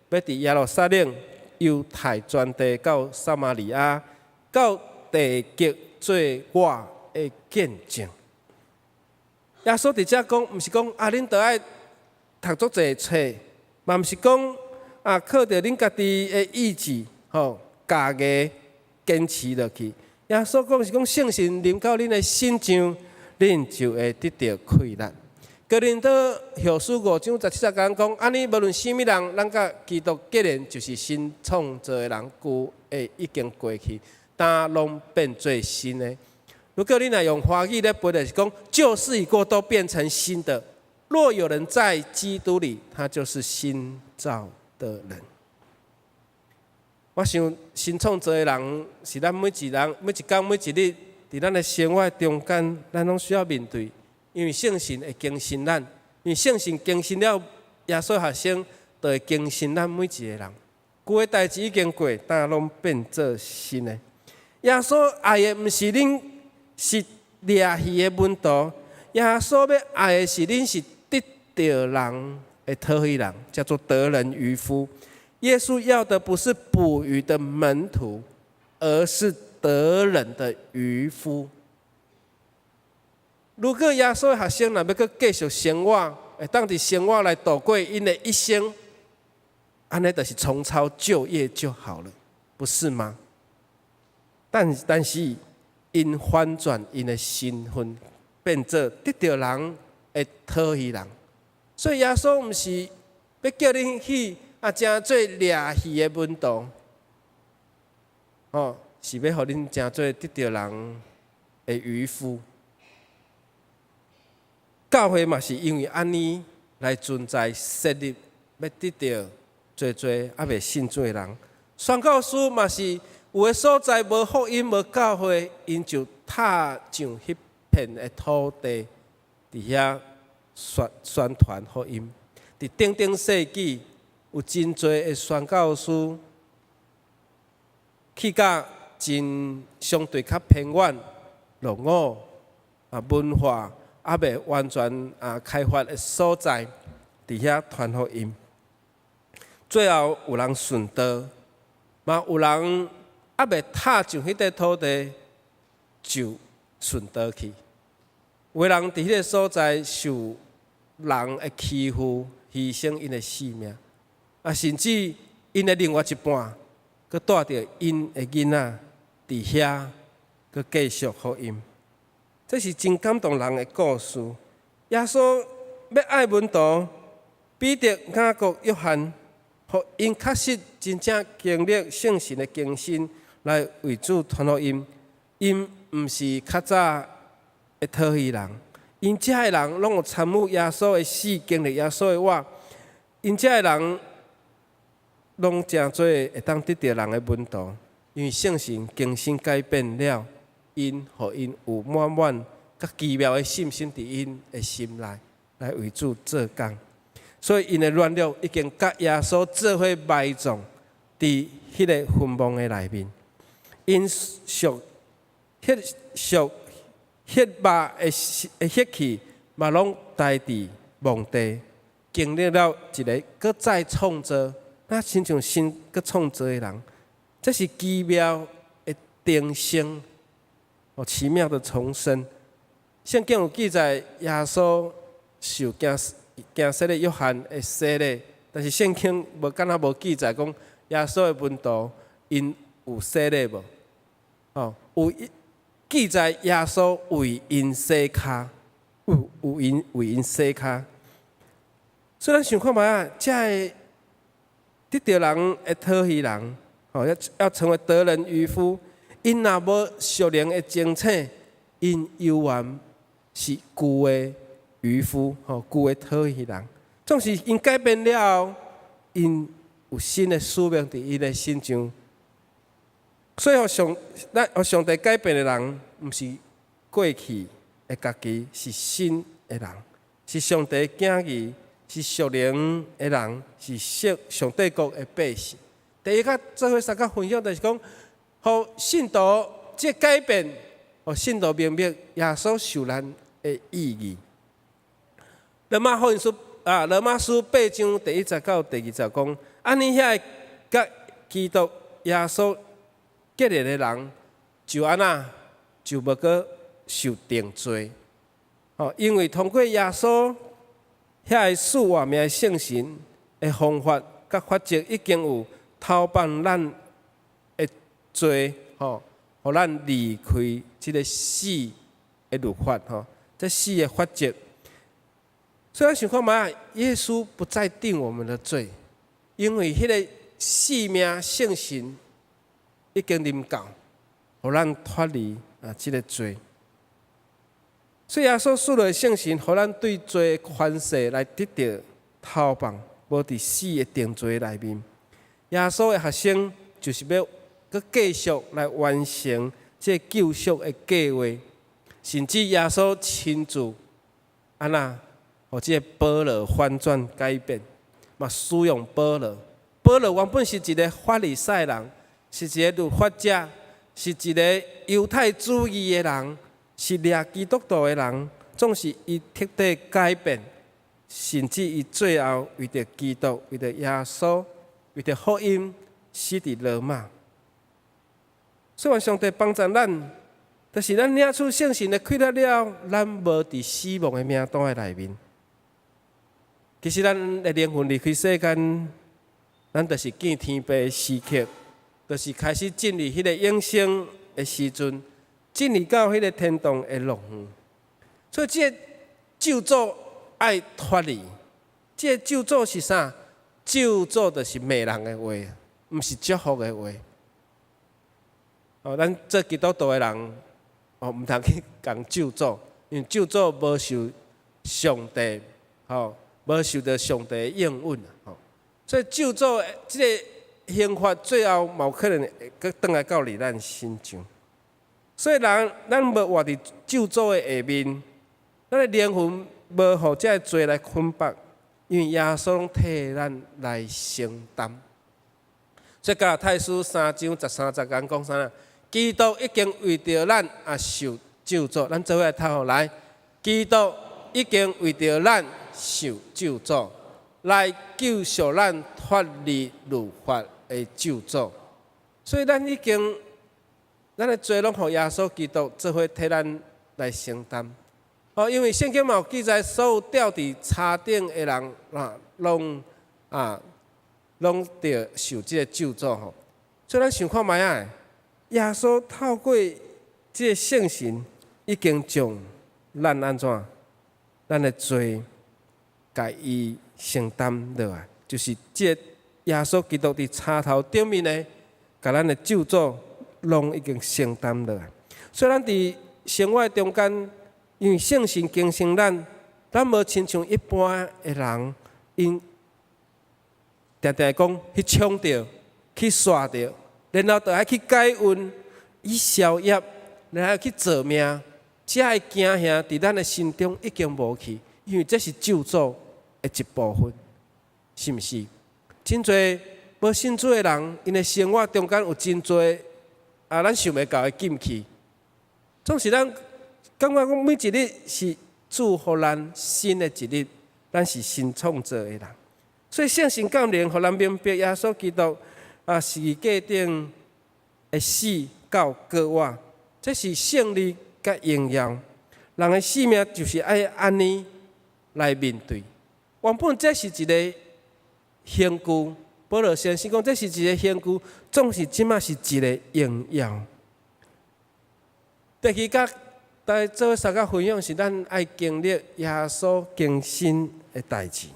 要伫耶路撒冷、犹太全地到撒玛利亚，到地极做我的见证。耶稣伫遮讲，毋是讲恁着爱读足侪册，嘛毋是讲靠着恁家己的意志，家己坚持落去。耶稣讲是讲圣神临到恁的心上，恁就会得到快乐。哥林多后书5章17节讲，安尼无论什么人，咱甲基督结连，就是新创造的人，旧的已经过去，但拢变做新的。如果你若用华语咧背的是讲，旧事已过，都变成新的。若有人在基督里，他就是新造的人。我想新创造的人是咱每一人、每一天、每一日，伫咱的生活中间，咱拢需要面对。因为圣神会更新咱，因为圣神更新了耶稣学生，就会更新咱每一个人。旧的代志已经过，但拢变做新的。耶稣爱的毋是恁是掠去的门徒，耶稣要爱的是恁是得着人的讨喜人，叫做得人渔夫。耶稣要的不是捕鱼的门徒，而是得人的渔夫。如果耶稣的学生若要搁继续生活，会当伫生活来度过因的一生，安尼就是重操旧业就好了，不是吗？但是因反转因的身份，变做得着人的讨喜人。所以耶稣毋是要叫恁去真做掠鱼的门徒，是要互恁真做得着人的渔夫。教会嘛是因为安尼来存在设立，要得到侪未信主的人。宣教师嘛是有的所在无福音无教会，因就踏上迄片的土地，伫遐宣传福音。伫顶顶世纪，有真侪的宣教师去到真相对较偏远、落伍文化未完全开发的所在，伫遐传福音。最后有人顺道，嘛有人未踏上迄块土地就顺道去。有的人伫迄个所在受人的欺负，牺牲因的性命，甚至因的另外一半，佮带着因的囡仔伫遐，佮继续福音。这是真感动人的故事。耶稣要爱门徒，彼得、雅各、约翰，互因确实真正经历圣神的更新，来为主传福音。因毋是较早的讨喜人，因遮的人拢有参与耶稣的死，经历耶稣的活。因遮的人拢真多会当得到人的门徒，因为圣神更新改变了。因互因有满满甲奇妙的信心伫因的心内，来为主做工。所以因的软弱已经甲耶稣做伙埋葬伫迄个坟墓的内面。因属迄肉的血气嘛，拢待伫墓地，经历了一个搁再创造，那亲像新搁创造的人，这是奇妙的重生。奇妙的重生，圣经有记载耶稣受惊洗的约翰的洗礼，但是圣经无敢若无记载讲耶稣的门徒因有洗礼无？有记载耶稣为因洗脚，为因洗脚。所以咱想看觅啊，这个得着人的讨喜人，要成为得人渔夫。因若无属灵的精彩，因犹原是旧的渔夫，旧的讨喜人。总是因改变了后，因有新的使命伫因的心上。所以，互上帝改变的人，毋是过去的家己，是新的人，是上帝的囝儿，是属灵的人，是上帝国的百姓。第一个做伙三个分享，就是讲。互信徒这改变，互信徒明白耶稣受难的意义。罗马书8章第1节到第2节讲，安尼遐甲基督耶稣结连的人，就安那就无搁受定罪。因为通过耶稣遐个赐活命的圣神的方法，甲法则已经有偷放咱的罪，互咱离开即个死的律法，这死的法则。所以咱想看嘛，耶稣不再定我们的罪，因为迄个性命圣神已经临到，互咱脱离即个罪。所以耶稣赐落圣神，互咱对罪的权势来得到透放，无伫死的定罪内面。耶稣的学生就是要佮继续来完成这救赎的计划，甚至耶稣亲自安那，互这保罗反转改变，嘛使用保罗。保罗原本是一个法利赛人，是一个律法者，是一个犹太主义的人，是掠基督徒的人，总是伊彻底改变，甚至伊最后为着基督，为着耶稣，为着福音，死伫罗马。所以上帝帮助咱，就是咱领取圣神的开了了，咱无伫死亡的名单的内面。其实咱的灵魂离开世间，咱就是见天父的时刻，就是开始进入迄个永生的时阵，进入到迄个天堂的乐园。所以这个咒诅爱脱离，这个咒诅是啥？咒诅就是骂人的话，毋是祝福的话。咱做基督徒的人，毋通去讲咒诅，因为咒诅无受上帝，无受到上帝的应允。所以咒诅即个刑罚最后嘛有可能会搁倒来到咱身上。所以咱无活伫咒诅的下面，咱的灵魂无互这个罪来捆绑，因为耶稣替咱来承担。所以加拉太书3章13节讲啥？基督已经为着咱受咒诅，咱做伙来读好来。基督已经为着咱受咒诅，来救赎咱脱离律法的咒诅。所以咱已经，咱的罪拢互耶稣基督做伙替咱来承担。因为圣经嘛有记载，所有吊伫叉顶的人拢着受这个咒诅吼。所以咱想看卖啊，耶稣透过这个圣神，已经将咱安怎，咱的罪，甲伊承担落来，就是这耶稣基督伫叉头顶面呢，甲咱的咒诅拢已经承担落来。所以咱伫生活中间，因为圣神更新咱无亲像一般的人，因定定讲去冲着，去刷着，然后就爱去解运，以消业，然后去做命，这个惊吓伫咱的心中已经无去，因为这是咒诅的一部分，是毋是？真侪无信主的人，因的生活中间有真侪咱想袂到的禁忌，总是咱感觉讲每一日是祝福咱新的一日，咱是新创造的人。所以圣神降临，互咱明白耶稣基督十字架顶的死到割活，这是胜利甲荣耀。人的生命就是爱安尼来面对。原本这是一个刑具，保罗先生讲这是一个刑具，总是即马是一个荣耀。第二甲大家做三甲分享是咱爱经历耶稣更新的代志。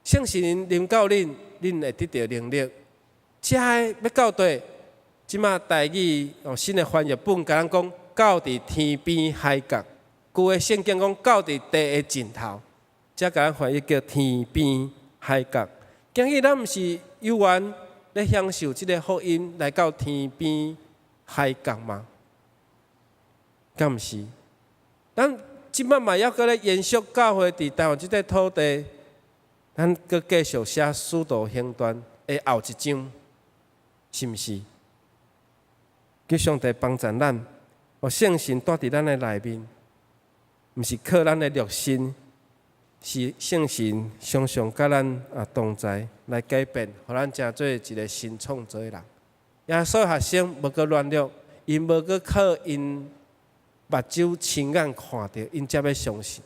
圣神临到恁，恁会得到能力。这要到底？即马台语新的翻译本甲咱讲，到伫天边海角。旧的圣经讲到伫地的尽头，这甲咱翻译叫天边海角。今日咱毋是有缘咧享受即个福音，来到天边海角吗？敢毋是？咱即摆嘛要搁咧延续教会伫台湾即块土地，咱搁继续写使徒行传的后一章，是毋是？叫上帝帮助咱，互圣神住伫咱的内面，毋是靠咱的热心，是圣神常常甲咱同在来改变，互咱成做一个新创造的人。耶稣学生无搁软弱，因无搁靠因目睭亲眼看到，因才要相信。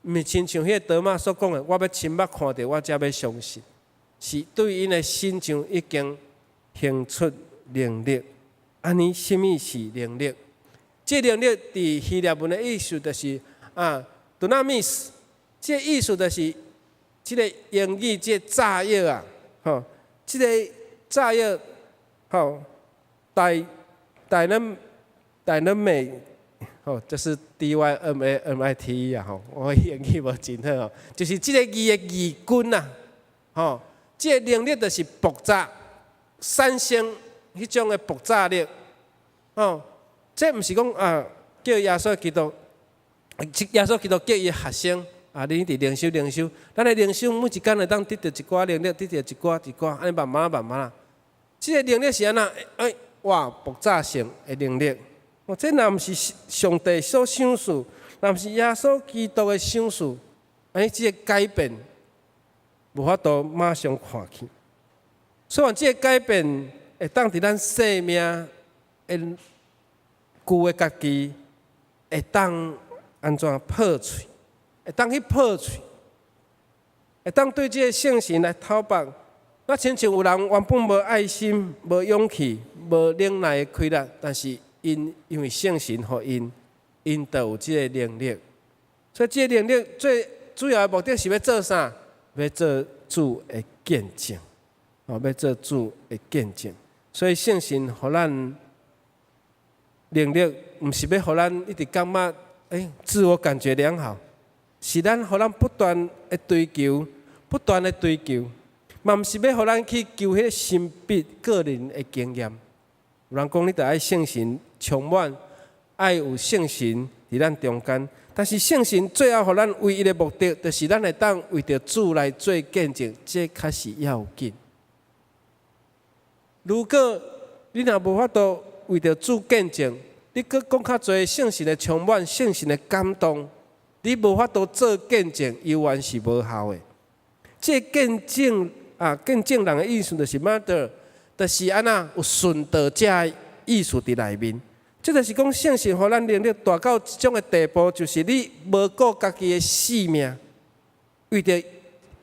毋是亲像迄个德玛所讲的，我要亲目看到，我才要相信。是对因的心上已经行出能力。安尼，什么是能力？这能力伫希腊文的意思就是dunamis， 这意思就是这个英语这炸药啊，这个炸药，dynamite，就是 dynamite 啊，我英语无真好哦，就是这个字的义军啊，这个能力就是爆炸、产生迄种的爆炸力，这毋是讲叫耶稣基督叫伊学生你伫灵修，咱的灵修每一天会当得到一寡能力，得到一寡，安尼慢慢啦。这个能力是安那？爆炸性的能力。这若毋是上帝所想事，若毋是耶稣基督的想事，安尼这个改变无法度马上看去。所以这个改变会当伫咱生命的旧的家己，会当安怎破碎？会当去破碎，会当对这个圣神来讨白。那亲像有人原本无爱心、无勇气、无忍耐的气力，但是因为圣神互因就有这个能力。所以这个能力最主要的目的是要做啥？要做主的见证，要做主的见证。所以圣神互咱能力，毋是要互咱一直感觉自我感觉良好。是咱互咱不断的追求，嘛毋是要互咱去求迄神秘个人的经验。有人讲，你着爱圣神充满，爱有圣神伫咱中间。但是圣神最后互咱唯一的目的，就是咱会当为着主来做见证，这较是要紧。如果你若无法度为着主见证，你搁讲较侪圣神的充满、圣神的感动。你无法度做见证，永远是无效的。这见证见证人的意思就是 mother， 就是安那有顺道者的意思伫内面。这就是讲圣神互咱能力大到一种的地步，就是你无顾家己的性命，为着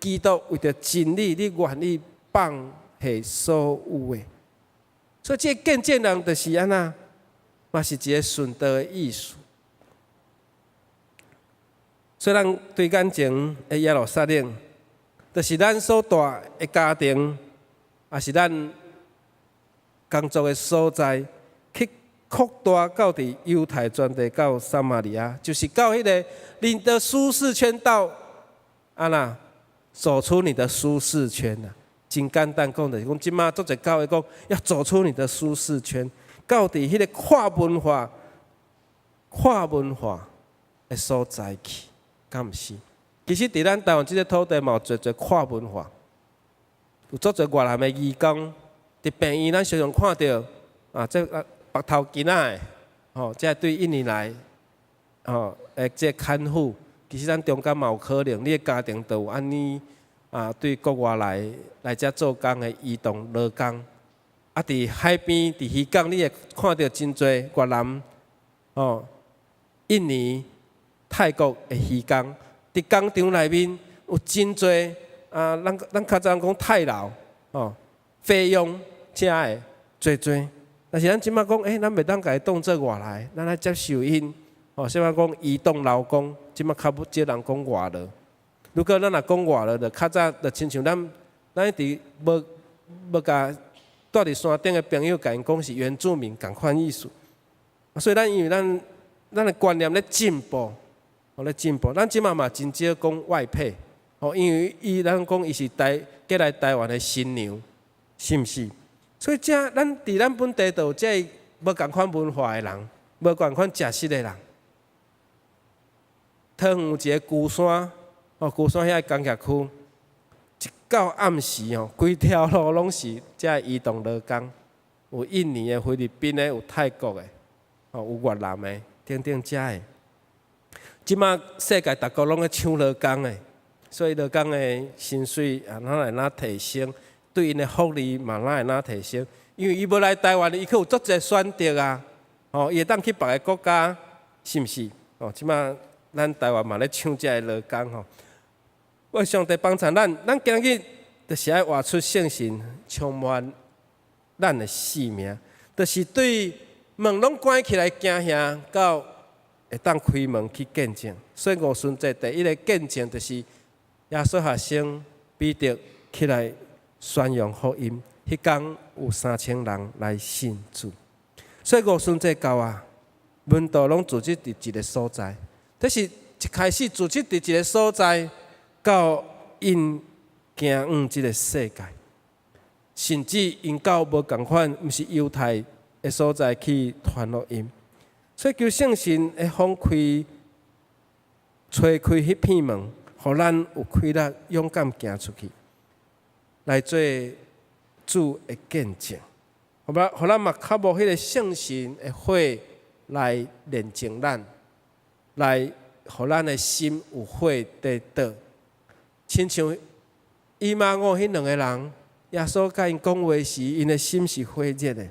基督，为着真理，你愿意放下所有的。所以这见证人就是安那，嘛是一个顺道的意思。所以，咱对眼前的耶路撒冷，就是咱所住的家庭，也是咱工作的所在，去扩大到伫犹太全地到撒玛利亚，就是到迄个你的舒适圈到走出你的舒适圈啊！真简单讲就是讲，即马做者教会讲要走出你的舒适圈，到伫迄个跨文化的所在去。敢毋是？其实伫咱台湾即个土地嘛有侪跨文化，有足侪越南的义工，伫病院咱常常看到这白头巾仔的，这对印尼来，这看护，其实咱中间嘛有可能，你的家庭都有安尼对国外来遮做工的移动劳工，伫海边伫渔港，你会看到真侪越南，印尼。泰国的渔工，伫工厂内面有真侪咱较早讲太劳费用遮的侪，但是咱即马讲，咱袂当甲伊当做外来，咱来接受因什么讲移动劳工，即马较少人讲外劳。如果咱若讲外劳，就较早就亲像咱伫无甲住伫山顶的朋友，甲因讲是原住民共款意思。所以因为咱的观念咧进步。咧进步，咱即马嘛真少讲外配，因为咱讲伊是过来台湾的新娘，是毋是？所以咱伫咱本地就有这无共款文化的人，无共款食食的人。桃园有一个孤山，孤山遐工业区，一到暗时规条路拢是遮移动劳工，有印尼的、菲律宾的，有泰国的，有越南的，等遮的。即马世界各国拢咧抢劳工诶，所以劳工诶薪水哪会哪提升，对因诶福利嘛哪会哪提升？因为伊要来台湾，伊可有足侪选择啊！伊会当去别个国家，是毋是？即马咱台湾嘛咧抢这个劳工吼。为上帝帮助咱今日就是爱活出圣神，充满咱的生命，就是对门拢关起来，惊吓到会当开门去见证。所以五旬节第一个见证就是耶稣学生彼得起来宣扬福音，迄天有3000人来信主。所以五旬节到啊，门徒拢组织伫一个所在，这是一开始组织伫一个所在，到因行往即个世界，甚至因到无共款，毋是犹太的所在去传福音。所以求圣神会放开、吹开迄片门，互咱有开力、勇敢行出去，来做主的见证。互咱嘛较无迄个圣神的火来炼净咱，来互咱的心有火得到。亲像以马五迄2个人，耶稣甲因讲话时，因的心是火热的。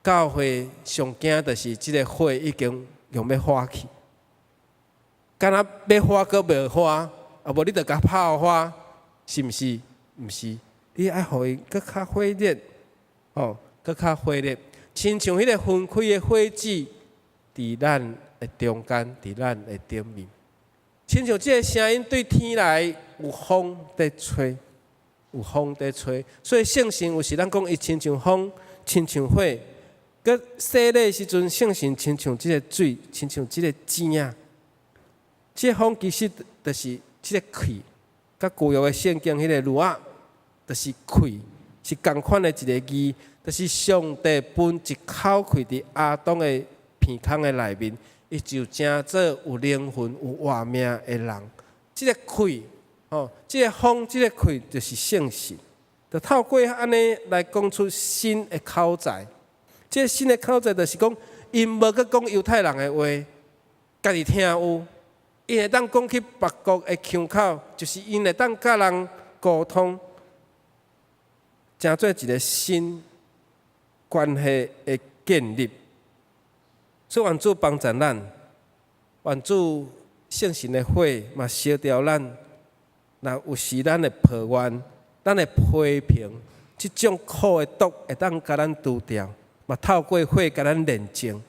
教会上惊就是即个火已经用要花去，敢若要花阁无花，啊无你着甲泡花，是毋是？毋是，你爱互伊阁较火热，哦，阁较火热，亲像迄个分开的火枝，伫咱的中间，伫咱的顶面，亲像即个声音对天来有风在吹，有风在吹，所以圣神有时咱讲伊亲像风，亲像火。佮洗礼时阵，圣神亲像即个水，亲像即个井啊。即个风其实就是即个气，甲旧约的圣经迄个路啊，就是气，是共款的一个字，就是上帝分一口气伫亚当的鼻孔的内面，伊就成做有灵魂、有活命的人。即个气，哦，即个风，即个气就是圣神，就透过安尼来讲出新的口才。这个新的口才就是讲，因无佮讲犹太人的话，家己听有，因会当讲去别国的腔口，就是因会当甲人沟通，成做一个新关系的建立。所以愿主帮助咱，愿主圣神的火嘛烧掉咱，若有时咱的抱怨、咱的批评，即种苦的毒会当甲咱除掉。嘛透过火甲咱炼净，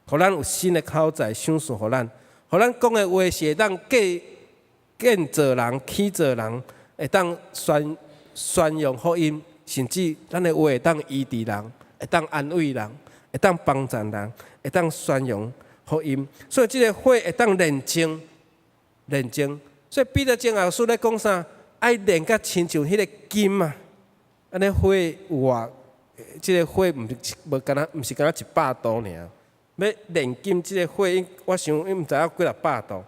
互咱有新的口才想诉互咱讲的话是会当建造人、起造人，会当宣扬福音，甚至咱的话会当医治人，会当安慰人，会当帮助人，会当宣扬福音。所以即个火会当炼净。所以彼得前后书咧讲啥？爱炼甲亲像迄个金啊，安尼火有啊。即个火毋是敢若100度尔，要炼金，即个火，我想伊毋知影几600度。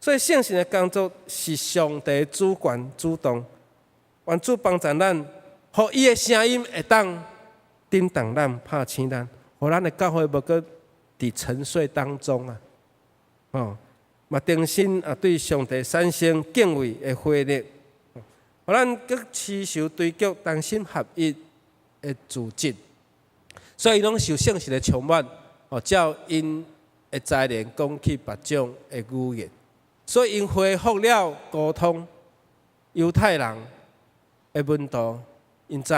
所以圣神的工作是上帝主权主动，愿主帮助咱，互伊的声音会当震动咱、拍醒咱，互咱的教会无搁伫沉睡当中啊，哦，嘛重新对上帝产生敬畏的火力，互咱搁持守追求同心合一的组织，所以拢受圣神的充满，照因的才能讲起别种的语言，所以因恢复了沟通。犹太人的门徒，因知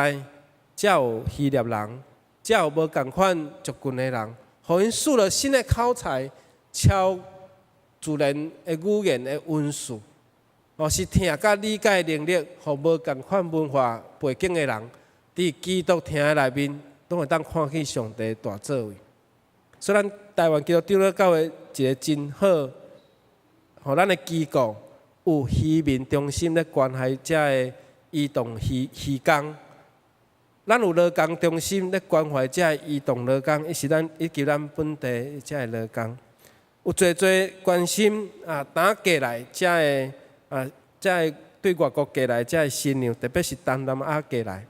才有希腊人，才有无共款族群的人，互因使了新的口才，超自然的语言的文字，是听甲理解能力，互无共款文化背景的人。伫基督听的内面，拢会当看见上帝大作为。所以咱台湾基督长老教会一个真好，互咱的机构有渔民中心咧关怀遮的移动渔工，咱有劳工中心咧关怀遮的移动劳工，以及咱本地遮的劳工，有侪关心打过来遮的对外国过来遮的新娘，特别是东南亚过来。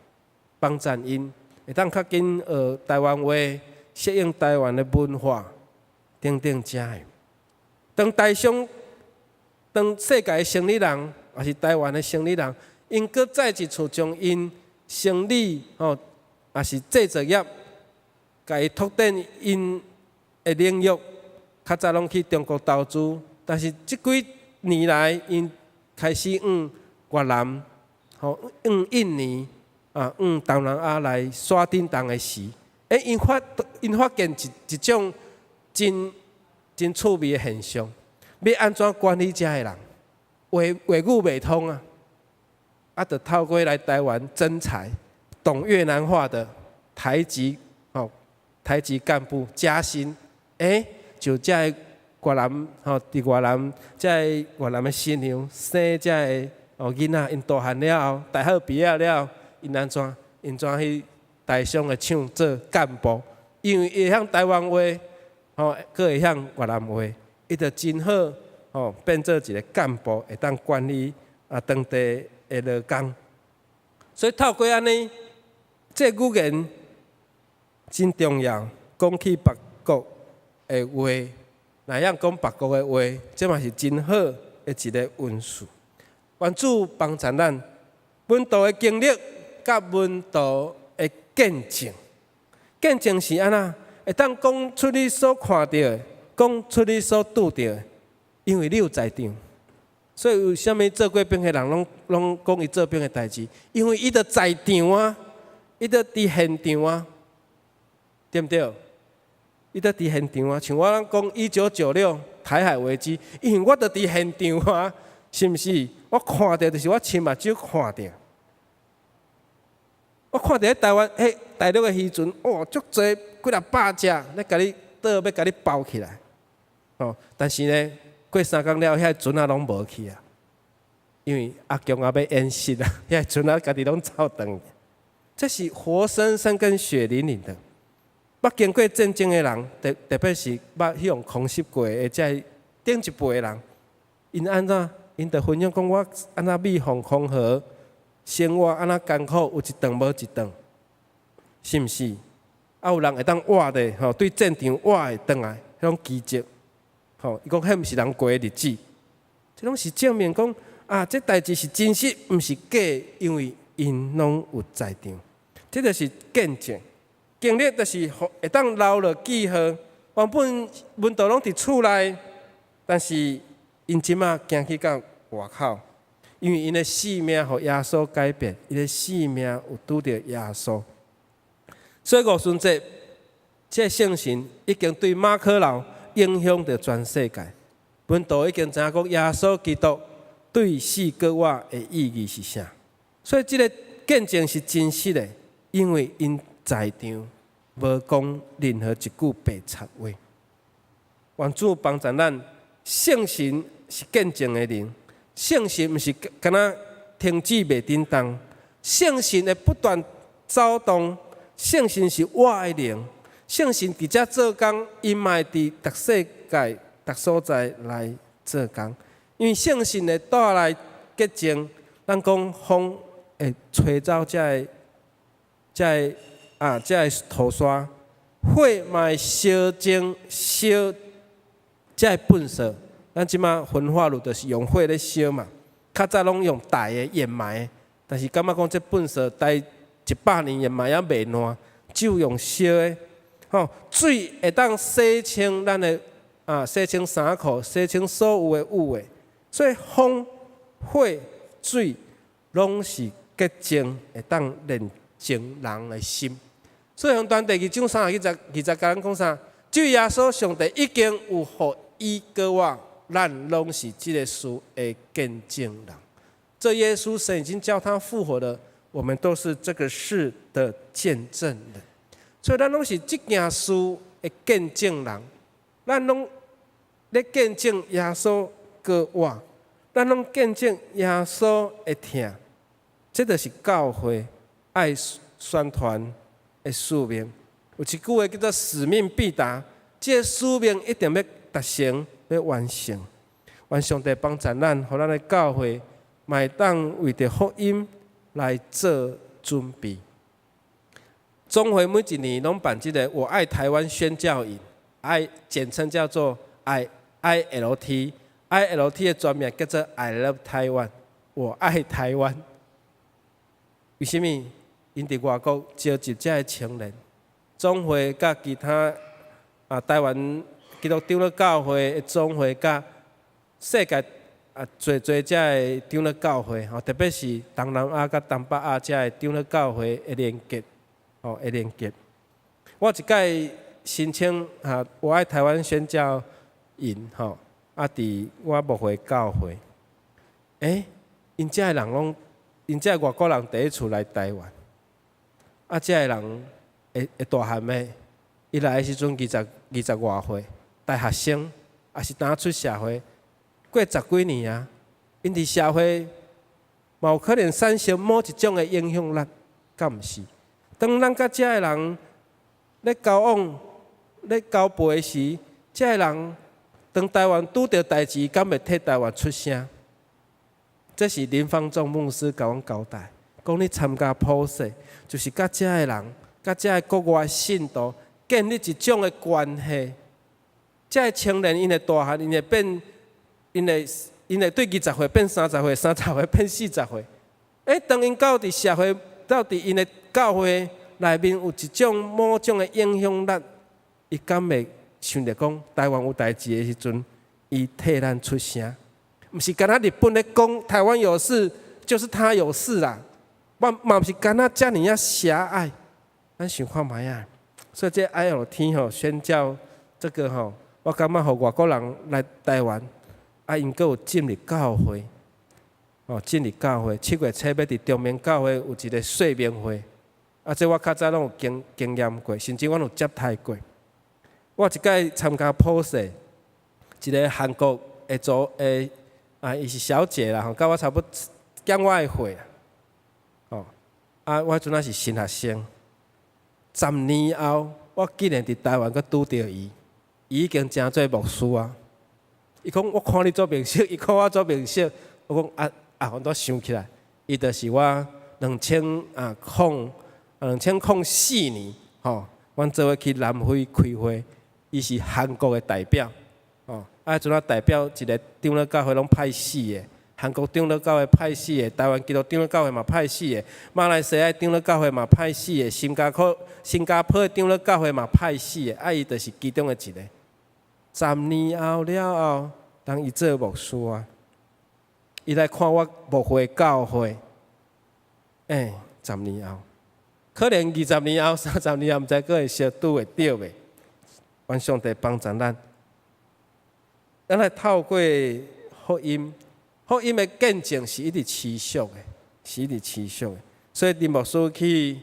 帮助因会当较紧学台湾话，适应台湾的文化，等等遮的。当世界的生理人，也是台湾的生理人，因搁再一次将因生理也是制作业，甲伊拓展因的领域，较早拢去中国投资，但是即几年来，因开始越南、印尼东南亚来刷叮当的时，因发现一种真趣味的现象，要安怎管理遮的人？话语袂通啊，就透过来台湾征才，懂越南话的台籍干部加薪，就遮的越南伫越南，遮的越南的新娘生遮的囡仔，因大汉了后，大学毕业了后，因怎去台商的厂做干部？因为会晓台湾话，佫会晓越南话，伊就真好，变做一个干部，会当管理当地的劳工。所以透过安尼，这语言真重要。讲起别国的话，若样讲别国的话，这嘛是真好的一个运势。愿主帮助咱，阮道的经历甲阮道的见证。见证是安那？会当讲出你所看到的，讲出你所拄到的，因为你有在场。所以为什么做过兵的人拢讲伊做兵的代志？因为伊就在场啊，伊就伫现场啊，对不对？伊就伫现场啊，像我讲1996台海危机，因为我就伫现场啊，是毋是？我看到就是我亲目睭看到。我看到台湾大陆的渔船，足侪几若百只，咧甲你要甲你包起来。但是呢，过3工了，遐船拢无去啊，因为阿强要演习啊，遐船家己拢走断。这是活生生跟血淋淋的。捌经过战争的人，特别是捌迄种空袭过的，即顶一辈的人，因安怎？因就分享讲我安怎米防空河。生活安怎艰苦，有一顿无一顿，是毋是？有人会当活的对战场活的转来，迄种奇迹，伊讲迄毋是人过的日子，这拢是证明讲这代志是真实，毋是假，因为因拢有在场，这就是见证。经历就是会当留落记号。原本阮道拢伫厝内，但是因即马行去到外口。因为因的性命互耶稣改变，因的性命有拄着耶稣，所以五旬节这圣神已经对马可楼影响着全世界。阮道已经知影讲耶稣基督对死过活的意义是啥，所以这个见证是真实的，因为因在场，无讲任何一句白贼话。愿主帮助咱，圣神是见证的灵。圣神毋是敢若停止袂叮当，圣神会不断走动，圣神是我的灵，圣神伫遮做工，伊嘛会伫逐世界、逐所在来做工，因为圣神会带来洁净，咱讲风会吹走遮个土沙，火嘛会烧净烧遮个粪扫。咱即马焚化炉就是用火咧烧嘛，较早拢用大的掩埋，但是感觉讲这粪扫待100年掩埋也袂烂，只有用烧的。水会当洗清咱的洗清衫裤，洗清所有的污秽，所以风、火、水拢是洁净，会当炼净人的心。所以用段第2章30-20甲咱讲啥？主耶稣上帝已经有互伊过我。咱拢是这个事的见证人。这耶稣神已经叫他复活了，我们都是这个事的见证人。所以咱拢是这件事的见证人。咱拢咧见证耶稣过活，咱拢见证耶稣的疼。这就是教会爱宣传的使命。有一句话叫做使命必达，这个使命一定要达成。要完成，愿上帝帮助咱，互咱的教会，嘛会当为着福音来做准备。中会每一年拢办这个"我爱台湾"宣教营，简称叫做 ILT。ILT 的全名叫做 I Love Taiwan， 我爱台湾。为什么？因伫外国召集这些青年，中会甲其他台湾基督长老教会的总会，甲世界侪遮的长老教会吼，特别是东南亚甲东北亚遮的长老教会的连结，的连结。我一届申请我爱台湾宣教营伫我牧会教会，因遮的人拢，因遮外国人第一次来台湾，遮的人会大汉的，伊来的时阵20外岁，大学生，也是刚出社会，过10几年啊，因伫社会嘛有可能产生某一种的影响力，敢毋是？当咱甲遮的人咧交往、咧交陪的时，遮的人当台湾拄着代志，敢会替台湾出声？这是林芳仲牧师甲阮交代，讲你参加普世，就是甲遮的人、甲遮的国外信徒建立一种的关系。遮的青年因会大汉，因会变，因会对20岁变30岁，30岁变40岁。当因到伫社会，到伫因的教会内面有一种某种的影响力，伊敢会想着讲台湾有代志的时阵，伊替咱出声。毋是干那日本咧讲台湾有事就是他有事啦，嘛毋是干那遮尔啊狭隘，咱想看卖啊。所以这 ILT 宣教这个我感觉互外国人来台湾，因阁有进入教会，进入教会。7月7要伫中明教会有一个说明会，这我较早拢有经验过，甚至我有接待过。我一届参加普世，一个韩国的伊是小姐啦，甲我差不多减我的岁啦，我迄阵是新学生，10年后我竟然伫台湾阁拄着伊，伊已经真做牧师啊。伊讲我看你做明星，伊看我做明星，我讲我都想起来，伊就是我2004年，阮做伙去南非开会，伊是韩国的代表。迄阵代表一个长老教会拢派死的，韩国长老教会派死的，台湾基督长老教会嘛派死的，马来西亚长老教会嘛派死的，新加坡的长老教会嘛派死的，伊就是其中的一个。10年后了后，当伊做牧师啊，伊来看我牧会教会，10年后，可能20年后、30年后，毋知佫会相拄会着袂？愿上帝帮助咱。咱来透过福音的见证是一直持续的，所以林牧师去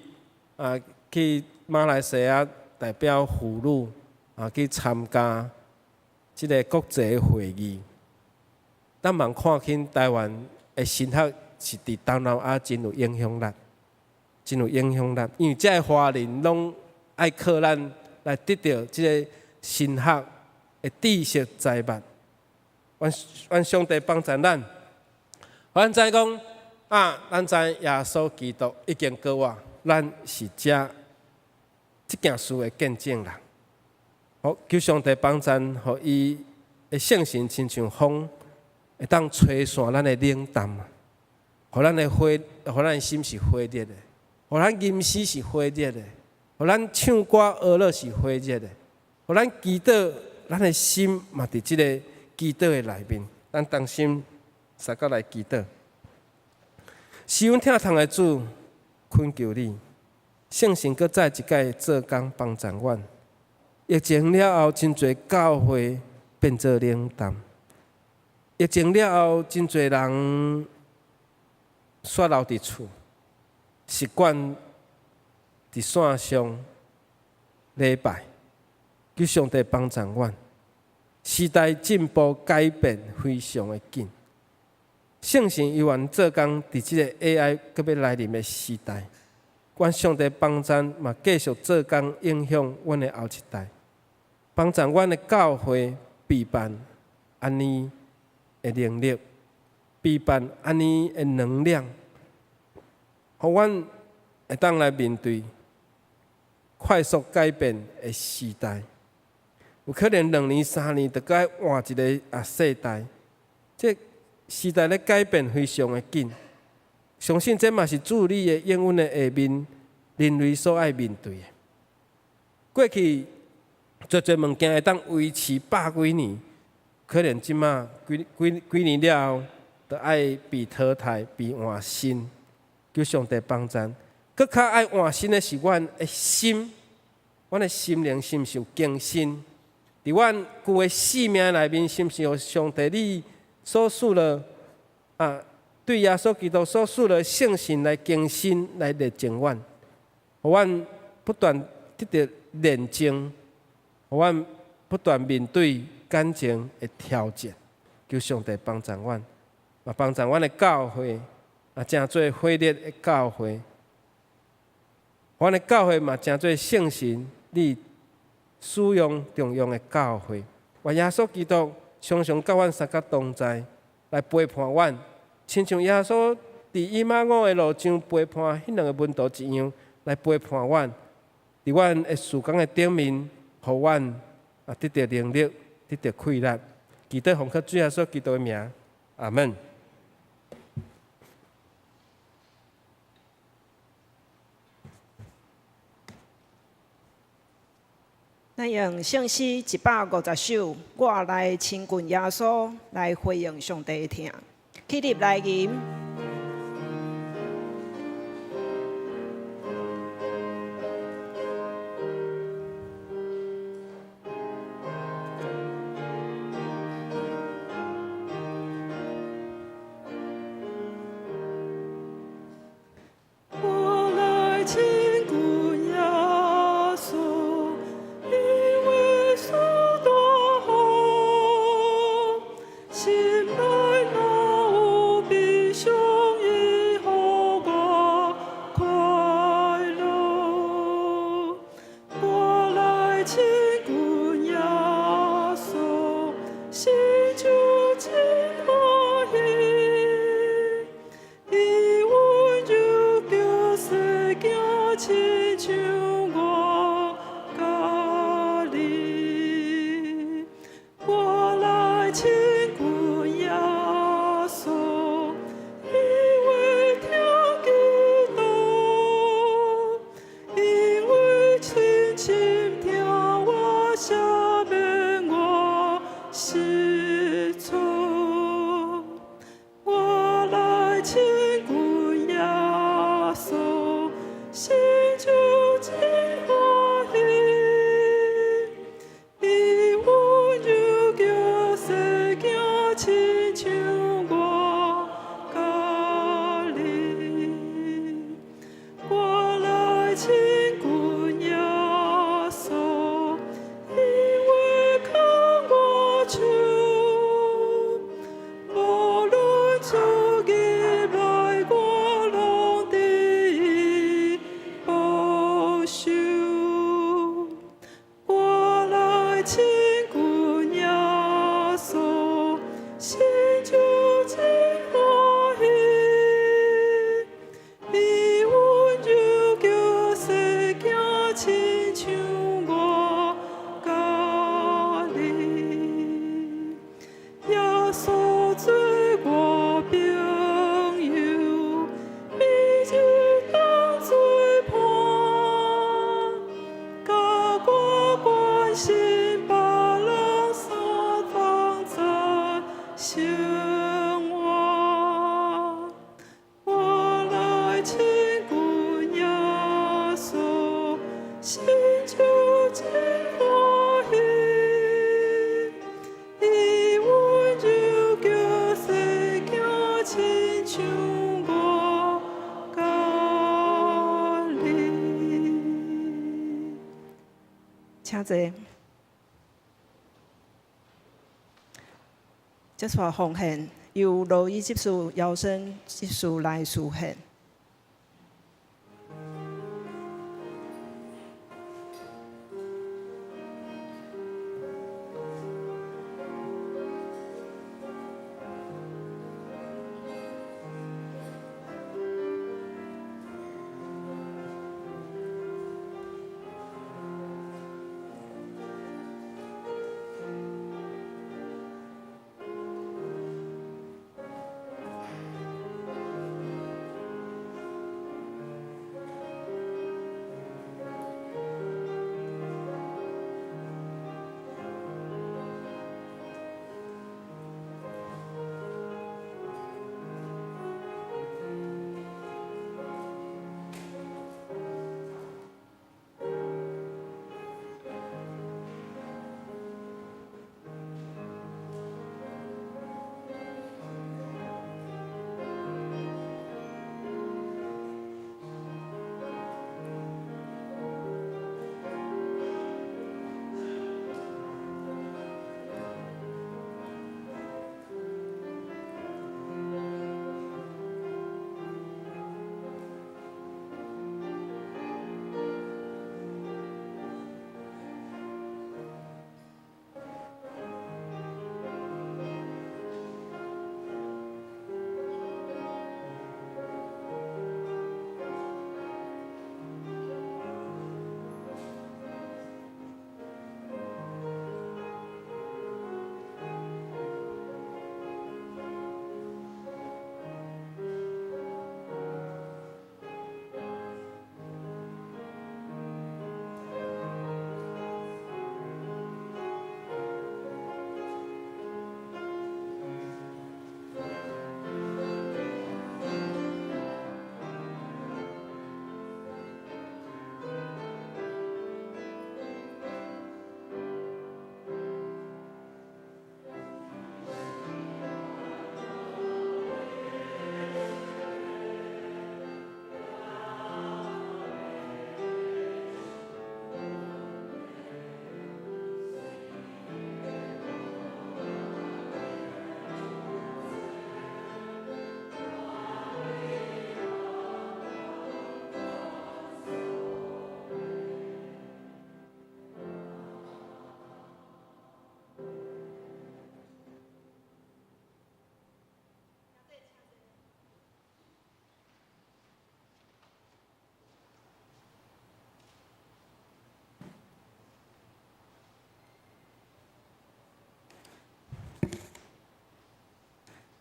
马来西亚代表妇女去参加即个国际会议。咱茫看见台湾的神学是伫东南亚真有影响力，因为遮个华人拢爱靠咱来得到即个神学的知识财物。愿上帝帮助咱，咱知讲咱知耶稣基督已经告我，咱是这件事的见证人。好，求上帝帮助，互伊的圣神亲像风，会当吹散咱的冷淡，互咱的互咱的心是火热的，互咱吟诗是火热的，互咱唱歌学乐是火热的，互咱祈祷，咱的心嘛伫即个祈祷的内面，咱同心三角来祈祷。是阮疼痛的主，恳求你，圣神搁再一届做工帮助阮。疫情了后，真侪教会变做冷淡；疫情了后，真侪人煞留伫厝，习惯伫线上礼拜。求上帝帮助阮。时代进步改变非常的紧，圣神依然做工伫即个 AI 搁要来临的时代，愿上帝帮助嘛继续做工影响阮的后一代，帮助阮的教会备办安尼的能力，备办安尼的能量，互阮会当来面对快速改变的时代。有可能2年3年就该换一个世代，这时代咧改变非常的紧，相信这嘛是主你的应允的下面人类所爱面对的。过去做物件会当维持百几年，可能即马几年了后，就爱被淘汰、被换新。求上帝帮助。搁较爱换新的是阮的心，阮的心灵是毋是有更新？伫阮旧的生命内面，是毋是有上帝你所赐了对耶稣基督所赐的圣性来更新、来热情阮，互阮不断得到炼净，互阮不断面对感情的挑战。求上帝帮助阮，也帮助阮的教会，真做火热的教会。阮的教会嘛，真做圣神你使用重用的教会。愿耶稣基督常常甲阮三角同在，来陪伴阮，亲像耶稣伫以马五的路上陪伴迄两个门徒一样，来陪伴阮，伫阮的事工的顶面，互阮得到能力，得到快乐。祈祷奉靠主耶稣基督的名，阿门。咱用圣诗150首，我来亲近耶稣，来回应上帝的听。起立来吟。我来亲近耶稣，因为主多好，心内那无比相依，互我快乐。我来亲近耶稣，心就真欢喜。伊温柔叫世界亲像我家己，我来亲近耶稣，因为听基督，因为亲亲听我写明我心中。我来亲近耶稣，心就真欢喜。伊温柔叫世界亲像我家己，我来亲近耶稣，因为看我主。无论主入来，我拢得伊保守。我来亲近耶稣，心就真欢喜。伊温柔叫世界亲像我家己。耶稣做我朋友，每日当作伴，甲我关心别人所当在生活。我来亲近耶稣，心就真欢喜。伊温柔叫世界亲像我家己。请坐。接续奉献，由罗伊执事姚生执事来书献。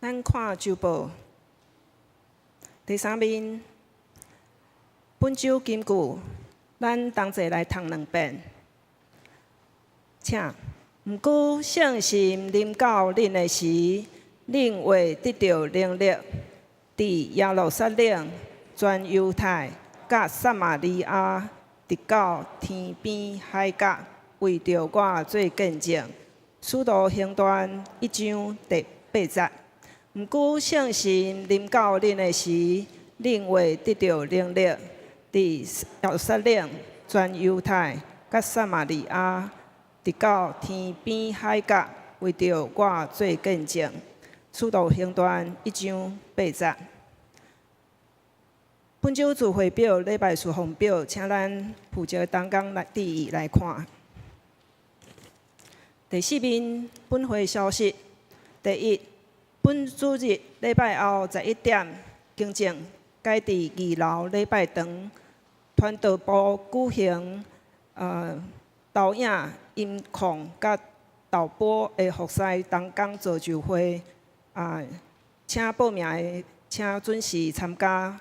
咱看周报第3面，本周金句，咱同齐来读2遍。请，毋过圣心临到恁的时，恁会得到能力，伫耶路撒冷、全犹太、甲撒玛利亚，直到天边海角，为着我做见证。使徒行传1章第8节。毋过圣神临到恁的时，恁会得到能力，伫耶路撒冷、全犹太、甲撒玛利亚，直到天边海角，为着我做见证。使徒行传1章8节。本周聚会表、礼拜事奉表，请咱负责同工来第一来看。第4面本会消息，第一，本主日礼拜后11点，经正改伫2楼礼拜堂，传道部举行导影、音控甲导播的服侍同工造就会，请报名的请准时参加。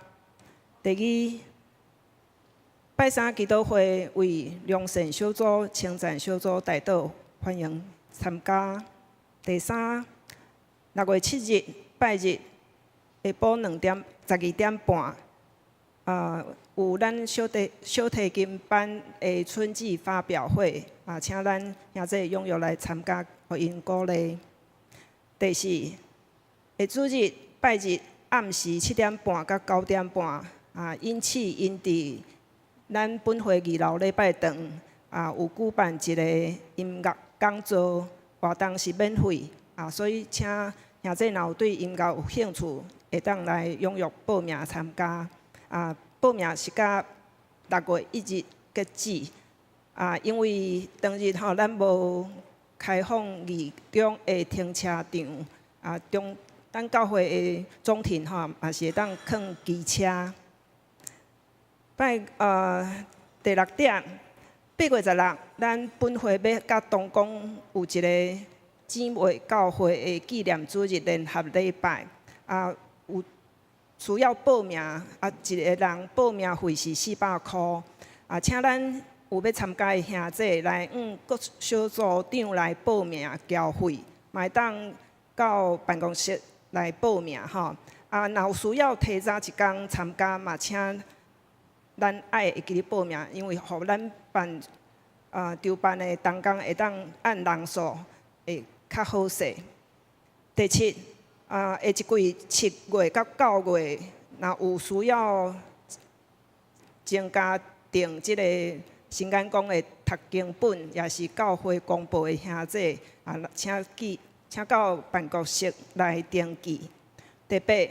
第二，拜三祈祷会为良善小组、称赞小组代祷，欢迎参加。第三，6月7日拜日下晡12点半，有咱小提琴班的春季发表会，请咱兄弟踊跃来参加，互因鼓励。第四，下主日拜日暗时7点半到9点半，因此因伫咱本会2楼礼拜堂，有举办一个音乐讲座，活动是免费，所以请兄弟若有对音乐有兴趣，会当来踊跃报名参加。报名是到6月1日截止。因为当日咱无开放2中的停车场，咱教会的总庭也是会当放机车。第6点，8月16，咱本会要甲东宫有一个姊妹教会的纪念主日联合礼拜，有需要报名，一个人报名费是400块，请咱有要参加的兄弟来各小组长来报名交费，嘛会当到办公室来报名吼。若有需要提早1天参加，嘛请咱爱会记咧报名，因为互咱办筹办的同工会当按人数会较好势。第7，下一季7月到9月，若有需要增加订即个新眼光的读经本，也是教会公布的兄弟，请到办公室来登记。第8，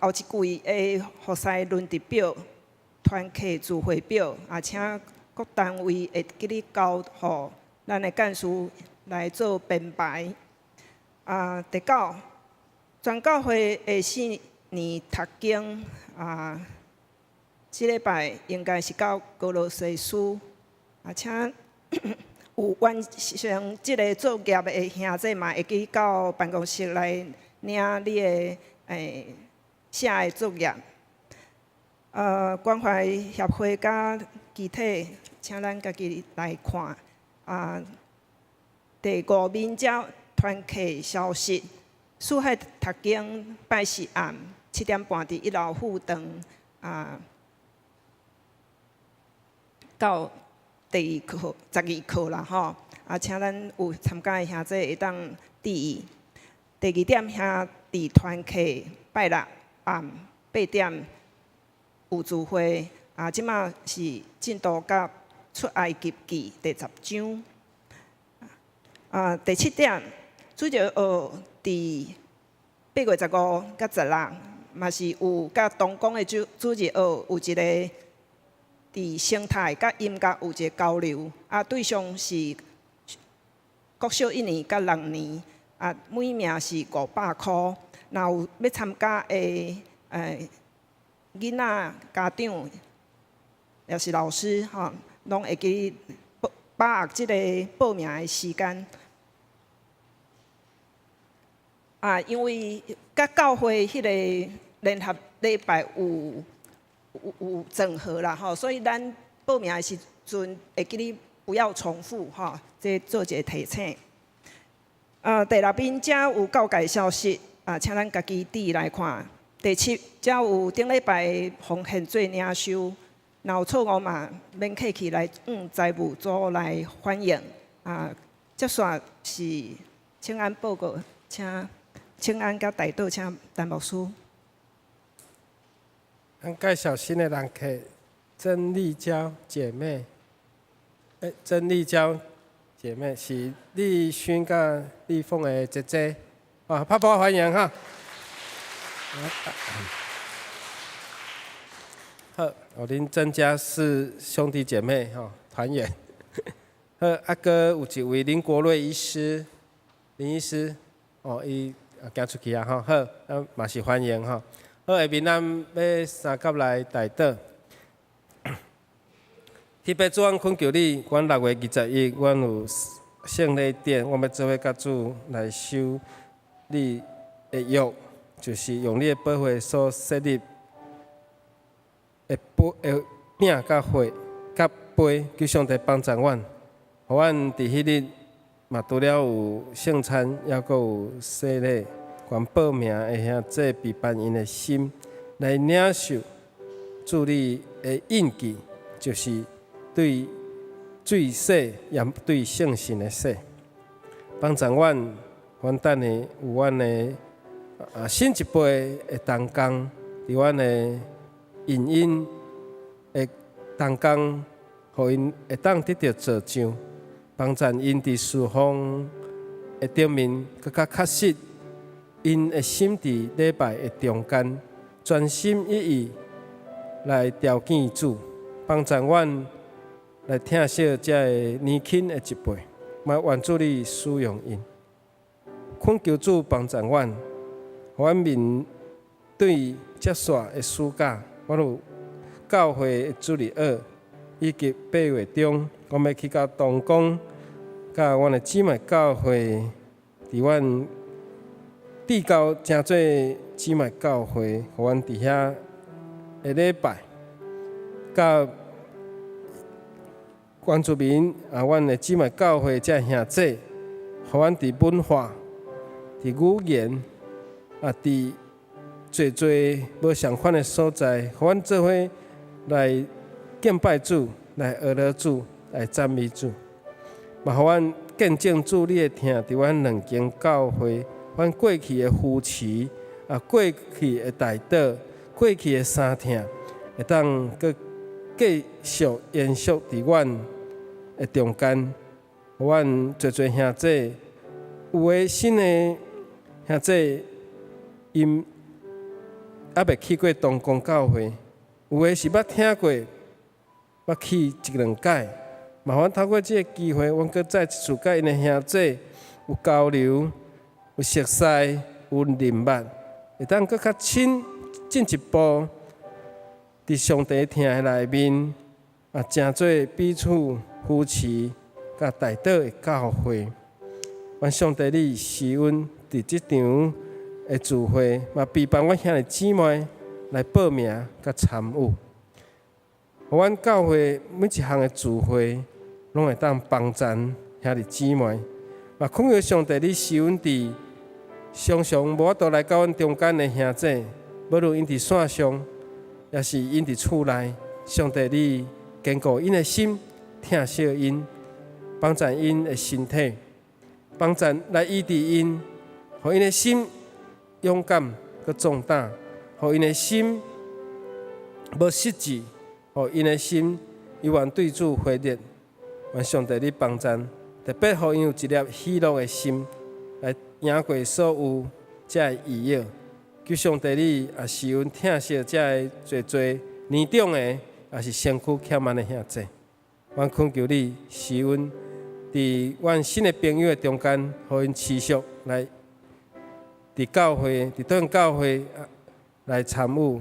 后一季的服侍论题表、团契聚会表，请各单位会记咧交互咱的干事来做编排。第9，全教会的4年读经，即礼拜应该是到歌罗西书，请有完成即个作业的兄弟嘛，会记到办公室来领你的写的作业。关怀协会甲集体，请咱家己来看。第5面照团契消息，四海读经拜四暗7点半伫1楼副堂，到第12课啦吼，请咱有参加的兄弟会当第2点兄弟团契拜6暗8点有聚会，即马是进度甲出埃及记第10章。第7点，主日学伫8月15甲16，嘛是有甲东宫的主日学有一个伫生态甲音乐有一个交流，对象是国小1年甲6年，每名是500块。若有要参加的囡仔家长也是老师拢会记把握即个报名的时间。因为甲教会迄个联合礼拜有整合啦吼，所以咱报名的时阵会记你不要重复吼，这做一个提醒。第6面遮有教界消息请咱家己底来看。第7遮有顶礼拜奉献做领袖，若有错误嘛，免客气来财务组来反映。接下是请安报告，请安甲带导，请陈牧师。咱介绍新的人客，曾丽娇姐妹。曾丽娇姐妹是立勋甲立凤的姐姐，拍拍欢迎哈。好，恁曾家是兄弟姐妹团圆。好，搁有一位林国瑞医师，林医师，伊行出去啊好，嘛是欢迎好，下面咱要三甲来带导。特别主案恳求你，阮6月21，阮有圣礼典，我们做伙甲主来修你的约，就是用你的宝血所设立的饼甲血甲杯，求上帝帮助阮，互阮伫迄日嘛除了有圣餐，还阁有洗礼，愿报名的兄弟陪伴因的心，来领受主你的印记，就是对水洗，也对圣神的洗，帮助阮，阮等下有阮的新一辈的同工，伫阮的因因的同工，互因会当得到造就，帮助因伫侍奉的顶面更加确实，因的心伫礼拜的中间，专心一意来朝见主，帮助阮来疼惜这个年轻的一辈，嘛愿主你使用因，恳求主帮助阮，互阮面对接续的暑假，我有教会的主日学，以及8月中，我们要去到东宫，甲阮的姊妹教会，伫阮地高真侪姊妹教会，互阮伫遐的礼拜，甲原住民阮的姊妹教会遮兄弟，互阮伫文化、伫语言伫侪无相款的所在，互阮做伙来敬拜主，来学乐主，来赞美主，嘛互阮见证主你的疼伫阮2间教会，阮过去的扶持过去的代祷，过去的三疼，会当搁继续延续伫阮的中间，互阮侪兄弟，有的新的兄弟，因还未去过东宫教会，有的是捌听过，捌去1-2届，麻烦透过这个机会，阮搁再一次甲因的兄弟有交流、有熟悉、有认捌，会当搁较进一步，伫上帝听的内面，诚做彼此扶持、甲代祷的教会。愿上帝你施恩伫即场的聚会，嘛陪伴阮兄弟姊妹来报名甲参与，互阮教会每一项的聚会，拢会当帮助兄弟姊妹。嘛恳求上帝你施恩伫常常无法度来到阮中间的兄弟，无论因伫线上，也是因伫厝内，上帝你坚固因的心，疼惜因，帮助因的身体，帮助来医治因，互因的心勇敢佮壮大，互因的心无失志，互因的心永远对主回热。愿上帝你帮助，特别互因有一粒喜乐的心，来赢过所有这疑扰。求上帝你施恩疼惜这侪年长的，也是身躯欠慢的兄弟。阮恳求你施恩，伫阮新的朋友的中间，互因持续来伫教会、伫倒教会来参与，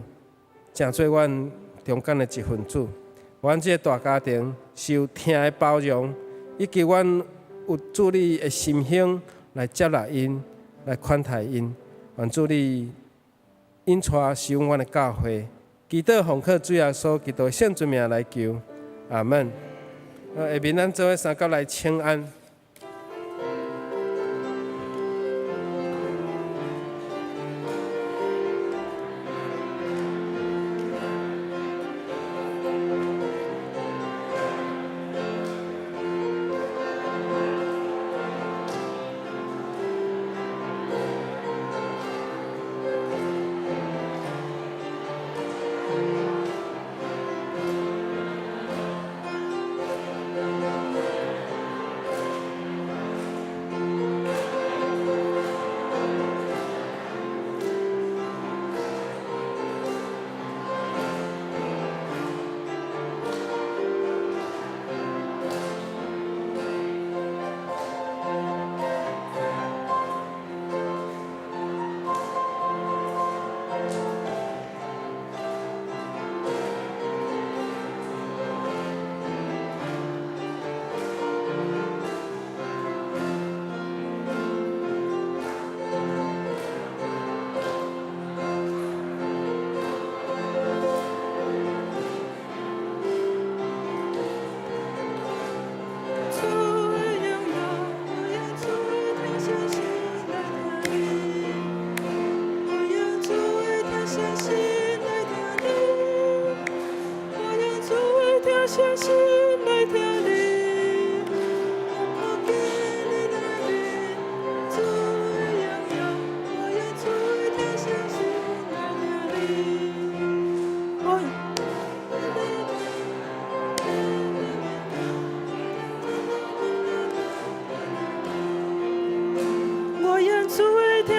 诚做阮中间的一份子。阮这个大家庭受疼的包容，以及阮有主你的心胸来接纳因，来款待因。愿主你引带使用阮的教会，祈祷奉靠主耶稣基督圣尊名来求，阿门。下面咱做伙三角来请安。相信来听你，我给你来临，主的荣耀，我愿主的听相信来听你。我愿主的听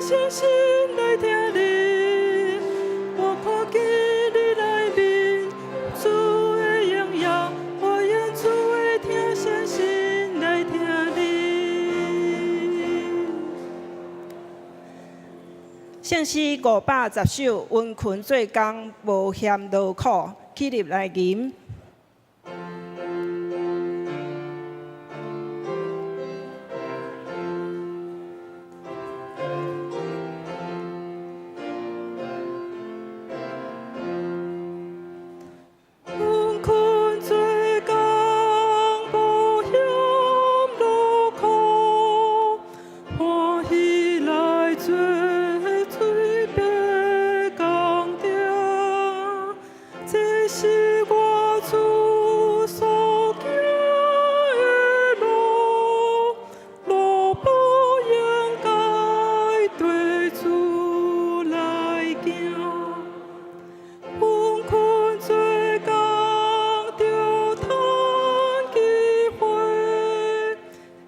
相信来听你，我愿主的听相信来听你。圣诗510首，温困做工，无嫌劳苦，起立来吟。温困做工，无嫌劳苦，欢喜来做。是我主所行的路，路不应该对主来行。温困做工着趁机会，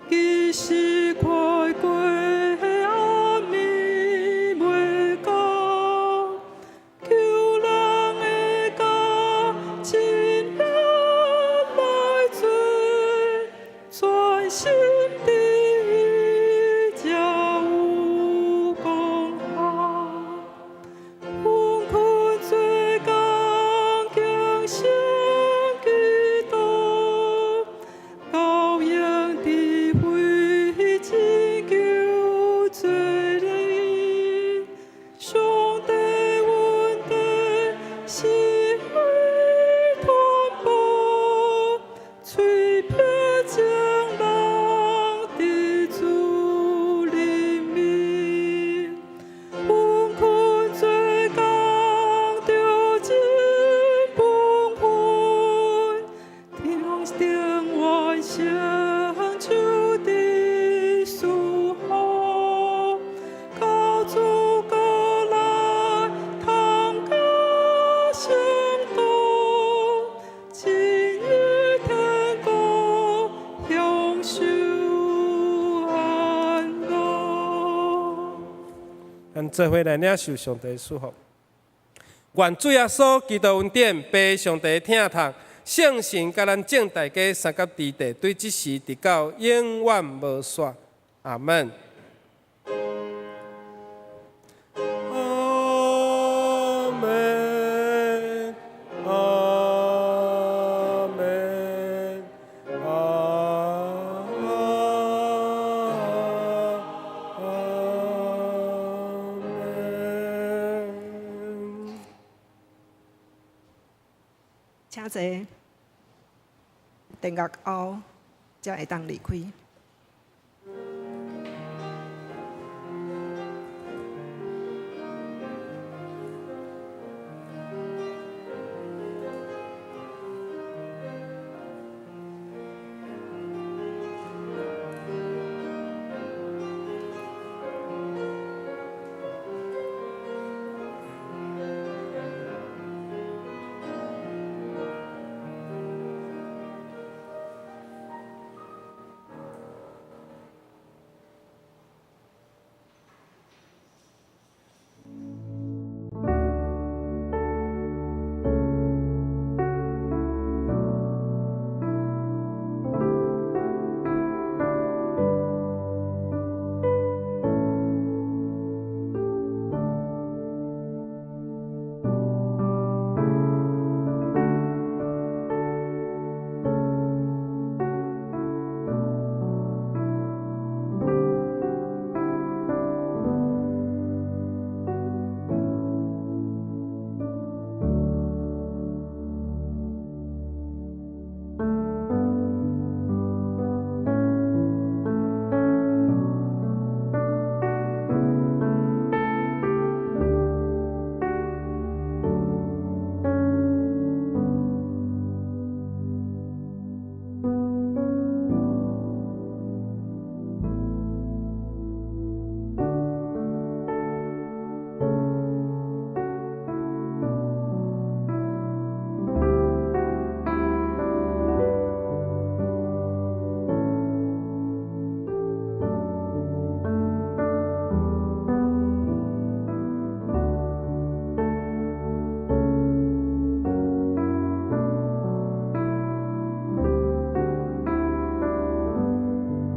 其实快过暗暝袂到，求人的真爱来做，全心的才有功效。温困做工，敬献基督，羔羊的血拯救罪人，上帝阮的是爱传播，吹遍将人的主人民。温困做工着真丰富，定定完成主的事好，靠主过来通加行动，进入天国享受安乐。咱做伙来领受上帝的祝福。愿主耶稣基督恩典、被上帝听痛，圣神甲咱正大家三角之地，对即时直到永远无煞。阿门。阿门。阿门。阿请坐，电乐后才会当离开。